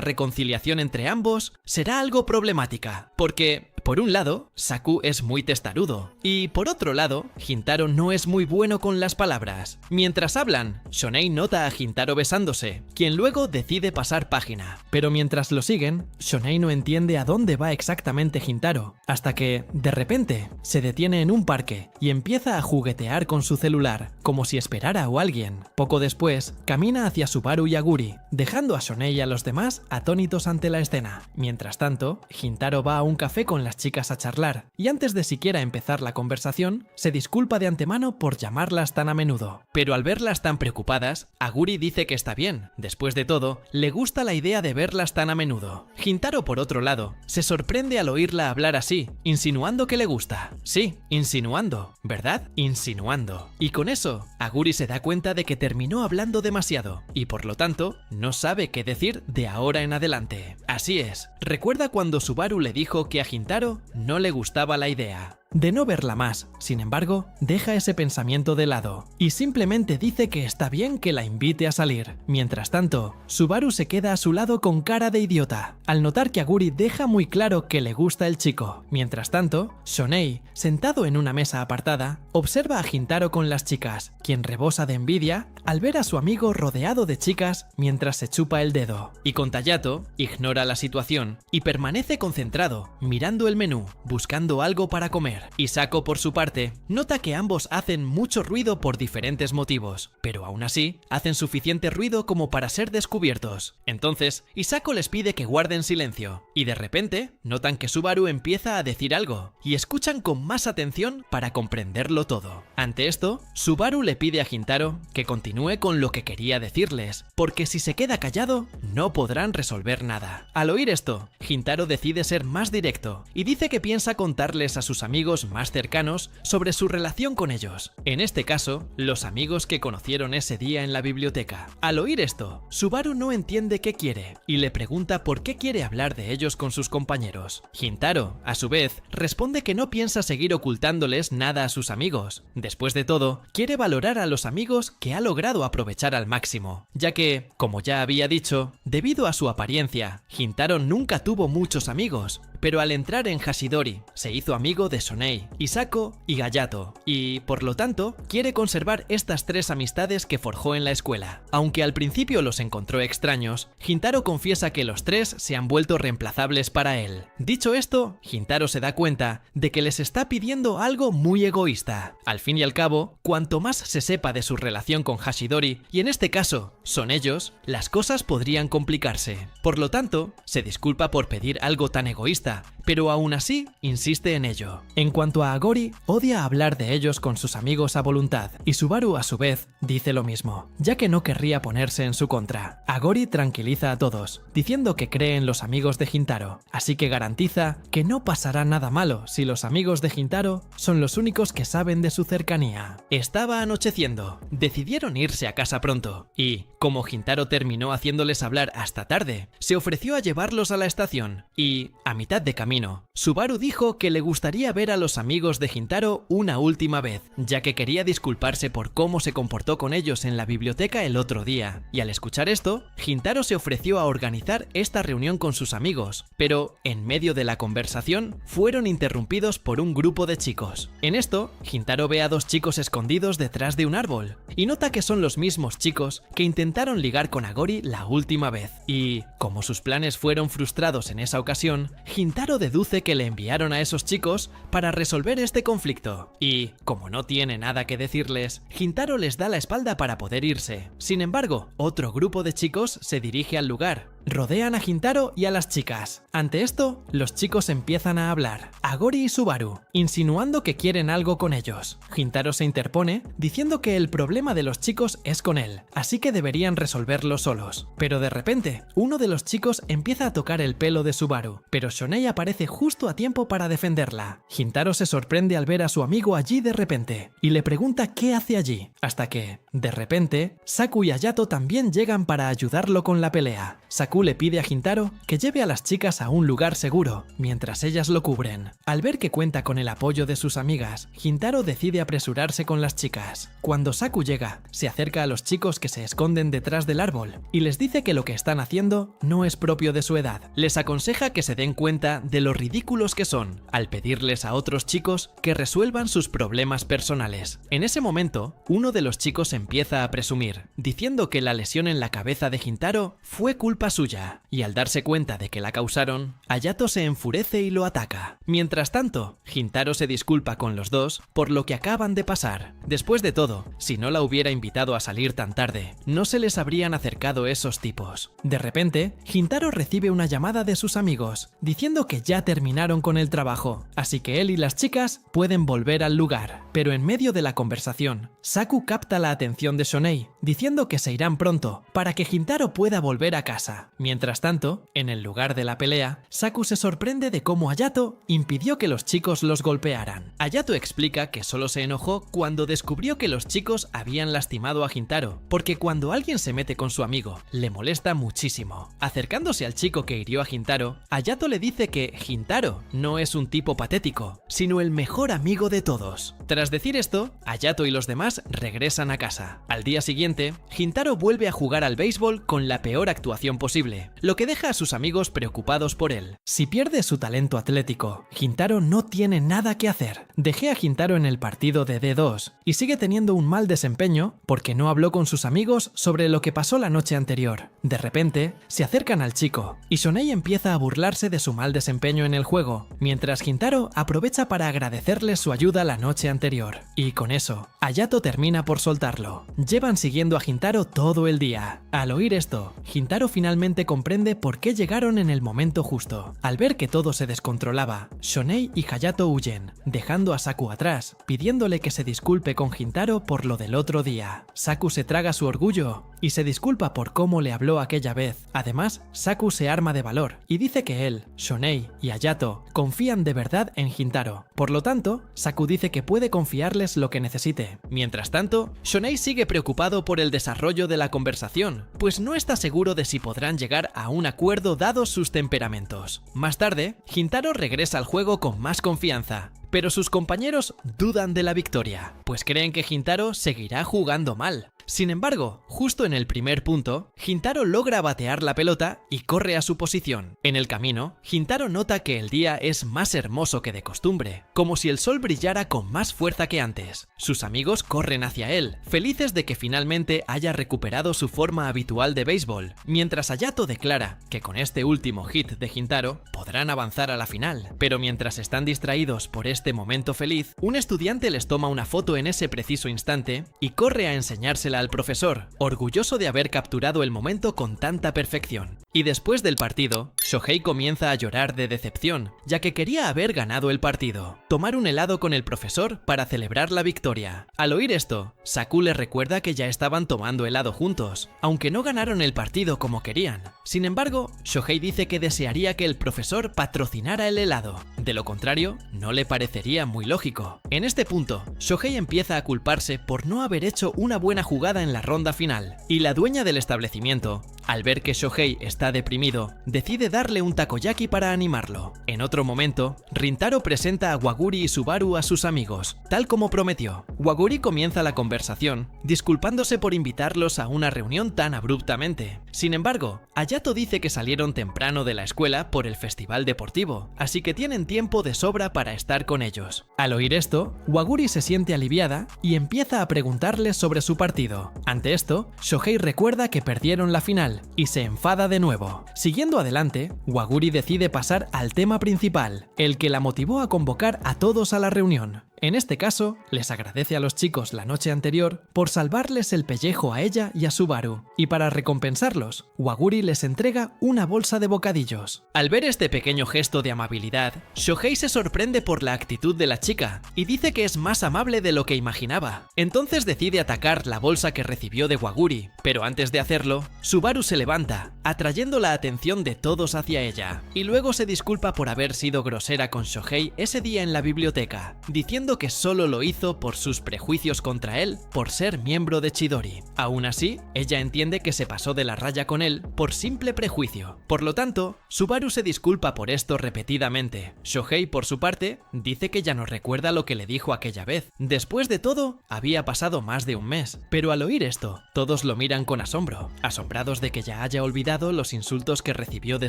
reconciliación entre ambos será algo problemática, porque por un lado, Saku es muy testarudo, y por otro lado, Hintaro no es muy bueno con las palabras. Mientras hablan, Shonei nota a Hintaro besándose, quien luego decide pasar página. Pero mientras lo siguen, Shonei no entiende a dónde va exactamente Hintaro, hasta que, de repente, se detiene en un parque y empieza a juguetear con su celular, como si esperara a alguien. Poco después, camina hacia Subaru y Aguri, dejando a Shonei y a los demás atónitos ante la escena. Mientras tanto, Hintaro va a un café con las chicas a charlar, y antes de siquiera empezar la conversación, se disculpa de antemano por llamarlas tan a menudo. Pero al verlas tan preocupadas, Aguri dice que está bien. Después de todo, le gusta la idea de verlas tan a menudo. Hintaro, por otro lado, se sorprende al oírla hablar así, insinuando que le gusta. Sí, insinuando, ¿verdad? Insinuando. Y con eso, Aguri se da cuenta de que terminó hablando demasiado, y por lo tanto, no sabe qué decir de ahora en adelante. Así es, recuerda cuando Subaru le dijo que a Hintaro no le gustaba la idea de no verla más. Sin embargo, deja ese pensamiento de lado y simplemente dice que está bien que la invite a salir. Mientras tanto, Subaru se queda a su lado con cara de idiota, al notar que Aguri deja muy claro que le gusta el chico. Mientras tanto, Shonei, sentado en una mesa apartada, observa a Hintaro con las chicas, quien rebosa de envidia al ver a su amigo rodeado de chicas mientras se chupa el dedo. Y con Tayato, ignora la situación y permanece concentrado, mirando el menú, buscando algo para comer. Hisako, por su parte, nota que ambos hacen mucho ruido por diferentes motivos, pero aún así, hacen suficiente ruido como para ser descubiertos. Entonces, Hisako les pide que guarden silencio, y de repente, notan que Subaru empieza a decir algo, y escuchan con más atención para comprenderlo todo. Ante esto, Subaru le pide a Hintaro que continúe con lo que quería decirles, porque si se queda callado, no podrán resolver nada. Al oír esto, Hintaro decide ser más directo, y dice que piensa contarles a sus amigos más cercanos sobre su relación con ellos. En este caso, los amigos que conocieron ese día en la biblioteca. Al oír esto, Subaru no entiende qué quiere y le pregunta por qué quiere hablar de ellos con sus compañeros. Hintaro, a su vez, responde que no piensa seguir ocultándoles nada a sus amigos. Después de todo, quiere valorar a los amigos que ha logrado aprovechar al máximo, ya que, como ya había dicho, debido a su apariencia, Hintaro nunca tuvo muchos amigos, pero al entrar en Hashidori, se hizo amigo de Shonei, Hisako y Hayato, y, por lo tanto, quiere conservar estas tres amistades que forjó en la escuela. Aunque al principio los encontró extraños, Hintaro confiesa que los tres se han vuelto reemplazables para él. Dicho esto, Hintaro se da cuenta de que les está pidiendo algo muy egoísta. Al fin y al cabo, cuanto más se sepa de su relación con Hashidori, y en este caso, son ellos, las cosas podrían complicarse. Por lo tanto, se disculpa por pedir algo tan egoísta, pero aún así insiste en ello. En cuanto a Agori, odia hablar de ellos con sus amigos a voluntad, y Subaru a su vez dice lo mismo, ya que no querría ponerse en su contra. Agori tranquiliza a todos, diciendo que cree en los amigos de Hintaro, así que garantiza que no pasará nada malo si los amigos de Hintaro son los únicos que saben de su cercanía. Estaba anocheciendo, decidieron irse a casa pronto, y, como Hintaro terminó haciéndoles hablar hasta tarde, se ofreció a llevarlos a la estación, y, a mitad de camino, Subaru dijo que le gustaría ver a los amigos de Hintaro una última vez, ya que quería disculparse por cómo se comportó con ellos en la biblioteca el otro día. Y al escuchar esto, Hintaro se ofreció a organizar esta reunión con sus amigos, pero en medio de la conversación fueron interrumpidos por un grupo de chicos. En esto, Hintaro ve a dos chicos escondidos detrás de un árbol, y nota que son los mismos chicos que intentaron ligar con Agori la última vez. Y, como sus planes fueron frustrados en esa ocasión, Hintaro deduce que le enviaron a esos chicos para resolver este conflicto, y, como no tiene nada que decirles, Hintaro les da la espalda para poder irse. Sin embargo, otro grupo de chicos se dirige al lugar, rodean a Hintaro y a las chicas. Ante esto, los chicos empiezan a hablar, a Gori y Subaru, insinuando que quieren algo con ellos. Hintaro se interpone, diciendo que el problema de los chicos es con él, así que deberían resolverlo solos. Pero de repente, uno de los chicos empieza a tocar el pelo de Subaru, pero Shonei aparece justo a tiempo para defenderla. Hintaro se sorprende al ver a su amigo allí de repente, y le pregunta qué hace allí, hasta que, de repente, Saku y Hayato también llegan para ayudarlo con la pelea. Saku le pide a Hintaro que lleve a las chicas a un lugar seguro, mientras ellas lo cubren. Al ver que cuenta con el apoyo de sus amigas, Hintaro decide apresurarse con las chicas. Cuando Saku llega, se acerca a los chicos que se esconden detrás del árbol y les dice que lo que están haciendo no es propio de su edad. Les aconseja que se den cuenta de lo ridículos que son, al pedirles a otros chicos que resuelvan sus problemas personales. En ese momento, uno de los chicos empieza a presumir, diciendo que la lesión en la cabeza de Hintaro fue culpa suya, y al darse cuenta de que la causaron, Hayato se enfurece y lo ataca. Mientras tanto, Hintaro se disculpa con los dos por lo que acaban de pasar. Después de todo, si no la hubiera invitado a salir tan tarde, no se les habrían acercado esos tipos. De repente, Hintaro recibe una llamada de sus amigos, diciendo que ya terminaron con el trabajo, así que él y las chicas pueden volver al lugar. Pero en medio de la conversación, Saku capta la atención de Shonei, diciendo que se irán pronto, para que Hintaro pueda volver a casa. Mientras tanto, en el lugar de la pelea, Saku se sorprende de cómo Hayato impidió que los chicos los golpearan. Hayato explica que solo se enojó cuando descubrió que los chicos habían lastimado a Hintaro, porque cuando alguien se mete con su amigo, le molesta muchísimo. Acercándose al chico que hirió a Hintaro, Hayato le dice que Hintaro no es un tipo patético, sino el mejor amigo de todos. Tras decir esto, Hayato y los demás regresan a casa. Al día siguiente, Hintaro vuelve a jugar al béisbol con la peor actuación posible, lo que deja a sus amigos preocupados por él. Si pierde su talento atlético, Hintaro no tiene nada que hacer. Dejé a Hintaro en el partido de D2 y sigue teniendo un mal desempeño porque no habló con sus amigos sobre lo que pasó la noche anterior. De repente, se acercan al chico y Shonei empieza a burlarse de su mal desempeño en el juego, mientras Hintaro aprovecha para agradecerles su ayuda la noche anterior. Y con eso, Hayato termina por soltarlo. Llevan siguiendo a Hintaro todo el día. Al oír esto, Hintaro finalmente comprende por qué llegaron en el momento justo. Al ver que todo se descontrolaba, Shonei y Hayato huyen, dejando a Saku atrás, pidiéndole que se disculpe con Hintaro por lo del otro día. Saku se traga su orgullo y se disculpa por cómo le habló aquella vez. Además, Saku se arma de valor y dice que él, Shonei y Hayato confían de verdad en Hintaro. Por lo tanto, Saku dice que puede confiarles lo que necesite. Mientras tanto, Shonei sigue preocupado por el desarrollo de la conversación, pues no está seguro de si podrán llegar a un acuerdo dados sus temperamentos. Más tarde, Hintaro regresa al juego con más confianza, pero sus compañeros dudan de la victoria, pues creen que Hintaro seguirá jugando mal. Sin embargo, justo en el primer punto, Hintaro logra batear la pelota y corre a su posición. En el camino, Hintaro nota que el día es más hermoso que de costumbre, como si el sol brillara con más fuerza que antes. Sus amigos corren hacia él, felices de que finalmente haya recuperado su forma habitual de béisbol, mientras Hayato declara que con este último hit de Hintaro podrán avanzar a la final. Pero mientras están distraídos por este momento feliz, un estudiante les toma una foto en ese preciso instante y corre a enseñársela al profesor, orgulloso de haber capturado el momento con tanta perfección. Y después del partido, Shohei comienza a llorar de decepción, ya que quería haber ganado el partido. Tomar un helado con el profesor para celebrar la victoria. Al oír esto, Saku le recuerda que ya estaban tomando helado juntos, aunque no ganaron el partido como querían. Sin embargo, Shohei dice que desearía que el profesor patrocinara el helado. De lo contrario, no le parecería muy lógico. En este punto, Shohei empieza a culparse por no haber hecho una buena jugada en la ronda final, y la dueña del establecimiento, al ver que Shohei está deprimido, decide darle un takoyaki para animarlo. En otro momento, Rintaro presenta a Waguri y Subaru a sus amigos, tal como prometió. Waguri comienza la conversación, disculpándose por invitarlos a una reunión tan abruptamente. Sin embargo, Hayato dice que salieron temprano de la escuela por el festival deportivo, así que tienen tiempo de sobra para estar con ellos. Al oír esto, Waguri se siente aliviada y empieza a preguntarles sobre su partido. Ante esto, Shohei recuerda que perdieron la final y se enfada de nuevo. Siguiendo adelante, Waguri decide pasar al tema principal, el que la motivó a convocar a todos a la reunión. En este caso, les agradece a los chicos la noche anterior por salvarles el pellejo a ella y a Subaru, y para recompensarlos, Waguri les entrega una bolsa de bocadillos. Al ver este pequeño gesto de amabilidad, Shohei se sorprende por la actitud de la chica y dice que es más amable de lo que imaginaba. Entonces decide atacar la bolsa que recibió de Waguri, pero antes de hacerlo, Subaru se levanta, atrayendo la atención de todos hacia ella, y luego se disculpa por haber sido grosera con Shohei ese día en la biblioteca, diciendo que solo lo hizo por sus prejuicios contra él por ser miembro de Chidori. Aún así, ella entiende que se pasó de la raya con él por simple prejuicio. Por lo tanto, Subaru se disculpa por esto repetidamente. Shohei, por su parte, dice que ya no recuerda lo que le dijo aquella vez. Después de todo, había pasado más de un mes, pero al oír esto, todos lo miran con asombro, asombrados de que ya haya olvidado los insultos que recibió de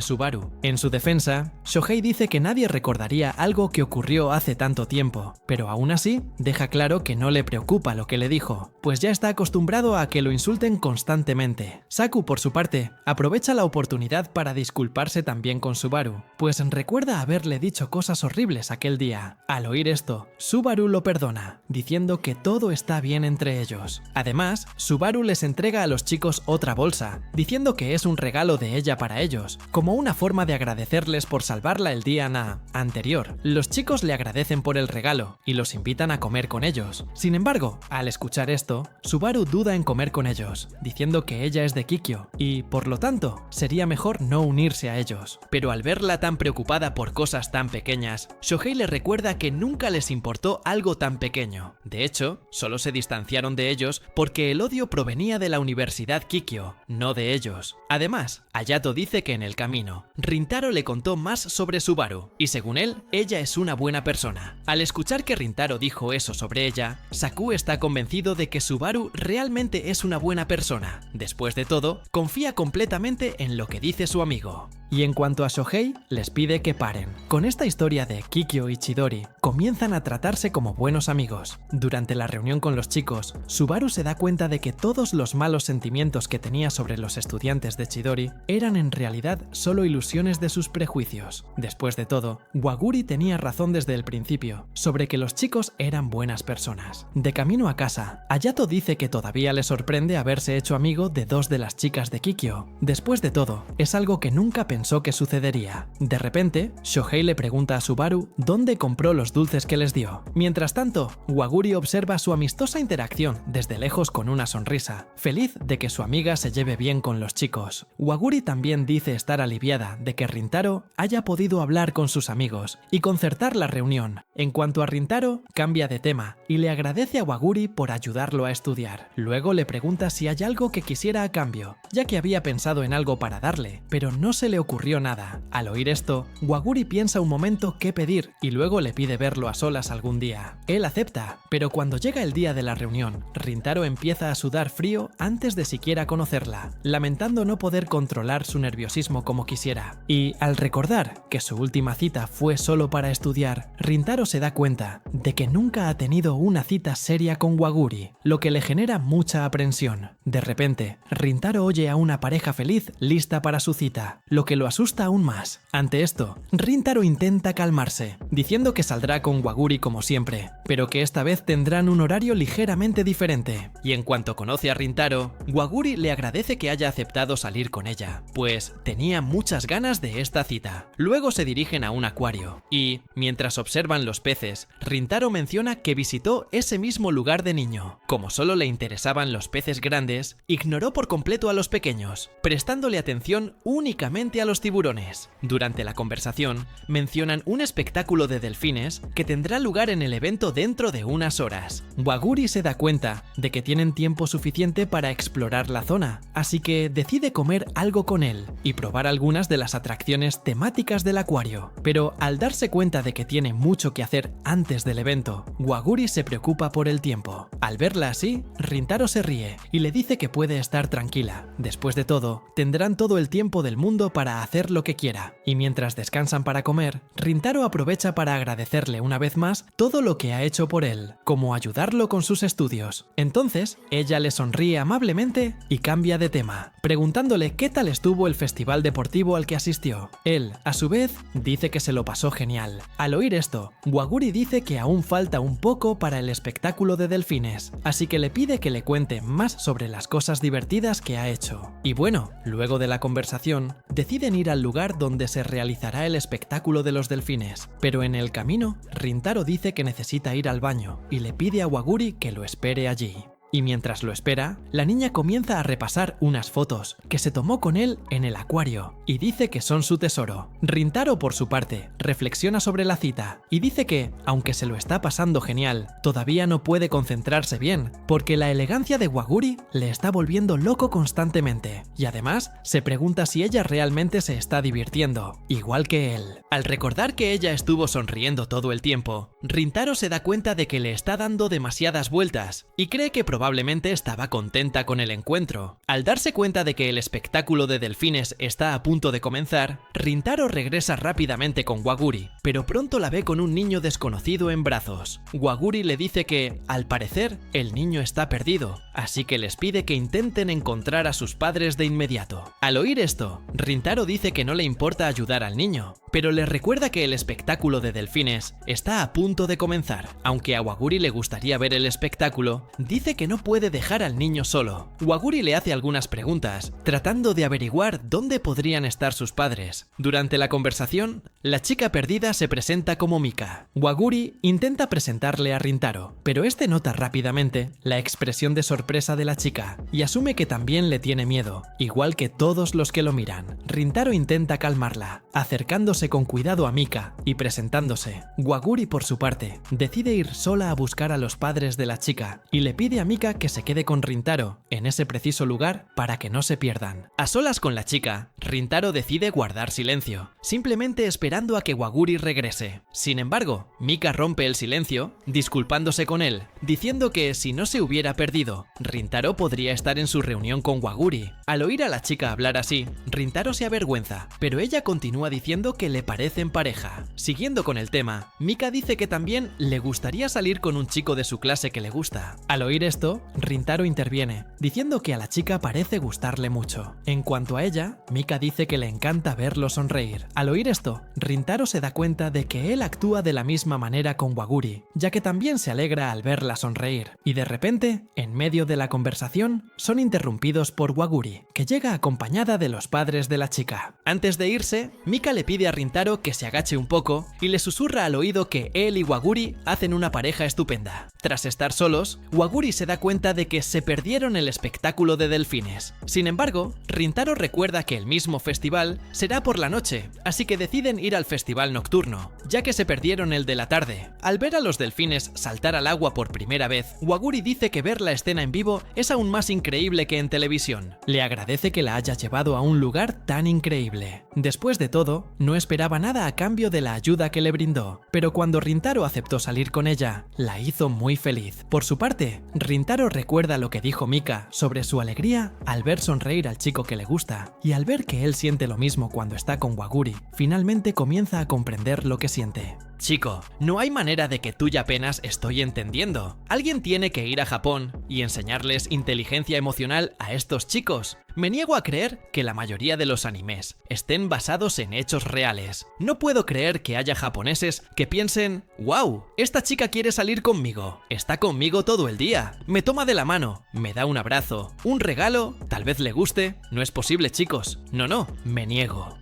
Subaru. En su defensa, Shohei dice que nadie recordaría algo que ocurrió hace tanto tiempo, pero aún así, deja claro que no le preocupa lo que le dijo, pues ya está acostumbrado a que lo insulten constantemente. Saku, por su parte, aprovecha la oportunidad para disculparse también con Subaru, pues recuerda haberle dicho cosas horribles aquel día. Al oír esto, Subaru lo perdona, diciendo que todo está bien entre ellos. Además, Subaru les entrega a los chicos otra bolsa, diciendo que es un regalo de ella para ellos, como una forma de agradecerles por salvarla el día anterior. Los chicos le agradecen por el regalo y los invitan a comer con ellos. Sin embargo, al escuchar esto, Subaru duda en comer con ellos, diciendo que ella es de Kikyo y, por lo tanto, sería mejor no unirse a ellos. Pero al verla tan preocupada por cosas tan pequeñas, Shohei le recuerda que nunca les importó algo tan pequeño. De hecho, solo se distanciaron de ellos porque el odio provenía de la Universidad Kikyo, no de ellos. Además, Hayato dice que en el camino, Rintaro le contó más sobre Subaru, y según él, ella es una buena persona. Al escuchar que Rintaro dijo eso sobre ella, Saku está convencido de que Subaru realmente es una buena persona. Después de todo, confía completamente en lo que dice su amigo. Y en cuanto a Shohei, les pide que paren. Con esta historia de Kikyo y Chidori, comienzan a tratarse como buenos amigos. Durante la reunión con los chicos, Subaru se da cuenta de que todos los malos sentimientos que tenía sobre los estudiantes de Chidori eran en realidad solo ilusiones de sus prejuicios. Después de todo, Waguri tenía razón desde el principio, sobre que los chicos eran buenas personas. De camino a casa, Hayato dice que todavía le sorprende haberse hecho amigo de dos de las chicas de Kikyo. Después de todo, es algo que nunca pensó que sucedería. De repente, Shohei le pregunta a Subaru dónde compró los dulces que les dio. Mientras tanto, Waguri observa su amistosa interacción desde lejos con una sonrisa, feliz de que su amiga se lleve bien con los chicos. Waguri también dice estar aliviada de que Rintaro haya podido hablar con sus amigos y concertar la reunión. En cuanto a Rintaro, cambia de tema y le agradece a Waguri por ayudarlo a estudiar. Luego le pregunta si hay algo que quisiera a cambio, ya que había pensado en algo para darle, pero no se le ocurrió nada. Al oír esto, Waguri piensa un momento qué pedir y luego le pide verlo a solas algún día. Él acepta, pero cuando llega el día de la reunión, Rintaro empieza a sudar frío antes de siquiera conocerla, lamentando no poder controlar su nerviosismo como quisiera. Y al recordar que su última cita fue solo para estudiar, Rintaro se da cuenta de que nunca ha tenido una cita seria con Waguri, lo que le genera mucha aprensión. De repente, Rintaro oye a una pareja feliz lista para su cita, lo que lo asusta aún más. Ante esto, Rintaro intenta calmarse, diciendo que saldrá con Waguri como siempre, pero que esta vez tendrán un horario ligeramente diferente. Y en cuanto conoce a Rintaro, Waguri le agradece que haya aceptado salir con ella, pues tenía muchas ganas de esta cita. Luego se dirigen a un acuario, y, mientras observan los peces, Rintaro menciona que visitó ese mismo lugar de niño. Como solo le interesaban los peces grandes, ignoró por completo a los pequeños, prestándole atención únicamente a los tiburones. Durante la conversación, mencionan un espectáculo de delfines que tendrá lugar en el evento dentro de unas horas. Waguri se da cuenta de que tienen tiempo suficiente para explorar la zona, así que decide comer algo con él y probar algunas de las atracciones temáticas del acuario. Pero al darse cuenta de que tiene mucho que hacer antes del evento, Waguri se preocupa por el tiempo. Al verla así, Rintaro se ríe y le dice que puede estar tranquila. Después de todo, tendrán todo el tiempo del mundo para hacer lo que quiera. Y mientras descansan para comer, Rintaro aprovecha para agradecerle una vez más todo lo que ha hecho por él, como ayudarlo con sus estudios. Entonces, ella le sonríe amablemente y cambia de tema, preguntándole qué tal estuvo el festival deportivo al que asistió. Él, a su vez, dice que se lo pasó genial. Al oír esto, Waguri dice que aún falta un poco para el espectáculo de delfines, así que le pide que le cuente más sobre las cosas divertidas que ha hecho. Y bueno, luego de la conversación, deciden ir al lugar donde se realizará el espectáculo de los delfines, pero en el camino, Rintaro dice que necesita ir al baño y le pide a Waguri que lo espere allí. Y mientras lo espera, la niña comienza a repasar unas fotos que se tomó con él en el acuario y dice que son su tesoro. Rintaro, por su parte, reflexiona sobre la cita y dice que, aunque se lo está pasando genial, todavía no puede concentrarse bien porque la elegancia de Waguri le está volviendo loco constantemente y además se pregunta si ella realmente se está divirtiendo, igual que él. Al recordar que ella estuvo sonriendo todo el tiempo, Rintaro se da cuenta de que le está dando demasiadas vueltas y cree que probablemente estaba contenta con el encuentro. Al darse cuenta de que el espectáculo de delfines está a punto de comenzar, Rintaro regresa rápidamente con Waguri, pero pronto la ve con un niño desconocido en brazos. Waguri le dice que, al parecer, el niño está perdido, así que les pide que intenten encontrar a sus padres de inmediato. Al oír esto, Rintaro dice que no le importa ayudar al niño, pero le recuerda que el espectáculo de delfines está a punto de comenzar. Aunque a Waguri le gustaría ver el espectáculo, dice que no puede dejar al niño solo. Waguri le hace algunas preguntas, tratando de averiguar dónde podrían estar sus padres. Durante la conversación, la chica perdida se presenta como Mika. Waguri intenta presentarle a Rintaro, pero este nota rápidamente la expresión de sorpresa de la chica y asume que también le tiene miedo, igual que todos los que lo miran. Rintaro intenta calmarla, acercándose con cuidado a Mika y presentándose. Waguri, por su parte, decide ir sola a buscar a los padres de la chica y le pide a Mika que se quede con Rintaro en ese preciso lugar para que no se pierdan. A solas con la chica, Rintaro decide guardar silencio, simplemente esperando a que Waguri regrese. Sin embargo, Mika rompe el silencio, disculpándose con él, diciendo que si no se hubiera perdido, Rintaro podría estar en su reunión con Waguri. Al oír a la chica hablar así, Rintaro se avergüenza, pero ella continúa diciendo que le parecen pareja. Siguiendo con el tema, Mika dice que también le gustaría salir con un chico de su clase que le gusta. Al oír esto, Rintaro interviene, diciendo que a la chica parece gustarle mucho. En cuanto a ella, Mika dice que le encanta verlo sonreír. Al oír esto, Rintaro se da cuenta de que él actúa de la misma manera con Waguri, ya que también se alegra al verla sonreír. Y de repente, en medio de la conversación, son interrumpidos por Waguri, que llega acompañada de los padres de la chica. Antes de irse, Mika le pide a Rintaro que se agache un poco y le susurra al oído que él y Waguri hacen una pareja estupenda. Tras estar solos, Waguri se da cuenta de que se perdieron el espectáculo de delfines. Sin embargo, Rintaro recuerda que el mismo festival será por la noche, así que deciden ir al festival nocturno, ya que se perdieron el de la tarde. Al ver a los delfines saltar al agua por primera vez, Waguri dice que ver la escena en vivo es aún más increíble que en televisión. Le agradece que la haya llevado a un lugar tan increíble. Después de todo, no esperaba nada a cambio de la ayuda que le brindó, pero cuando Rintaro aceptó salir con ella, la hizo muy feliz. Por su parte, Rintaro recuerda lo que dijo Mika sobre su alegría al ver sonreír al chico que le gusta, y al ver que él siente lo mismo cuando está con Waguri, finalmente comienza a comprender lo que siente. Chico, no hay manera de que tú y apenas estoy entendiendo. Alguien tiene que ir a Japón y enseñarles inteligencia emocional a estos chicos. Me niego a creer que la mayoría de los animes estén basados en hechos reales. No puedo creer que haya japoneses que piensen, wow, esta chica quiere salir conmigo, está conmigo todo el día, me toma de la mano, me da un abrazo, un regalo, tal vez le guste. No es posible, chicos. No, me niego,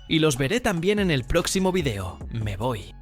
y los veré también en el próximo video. Me voy.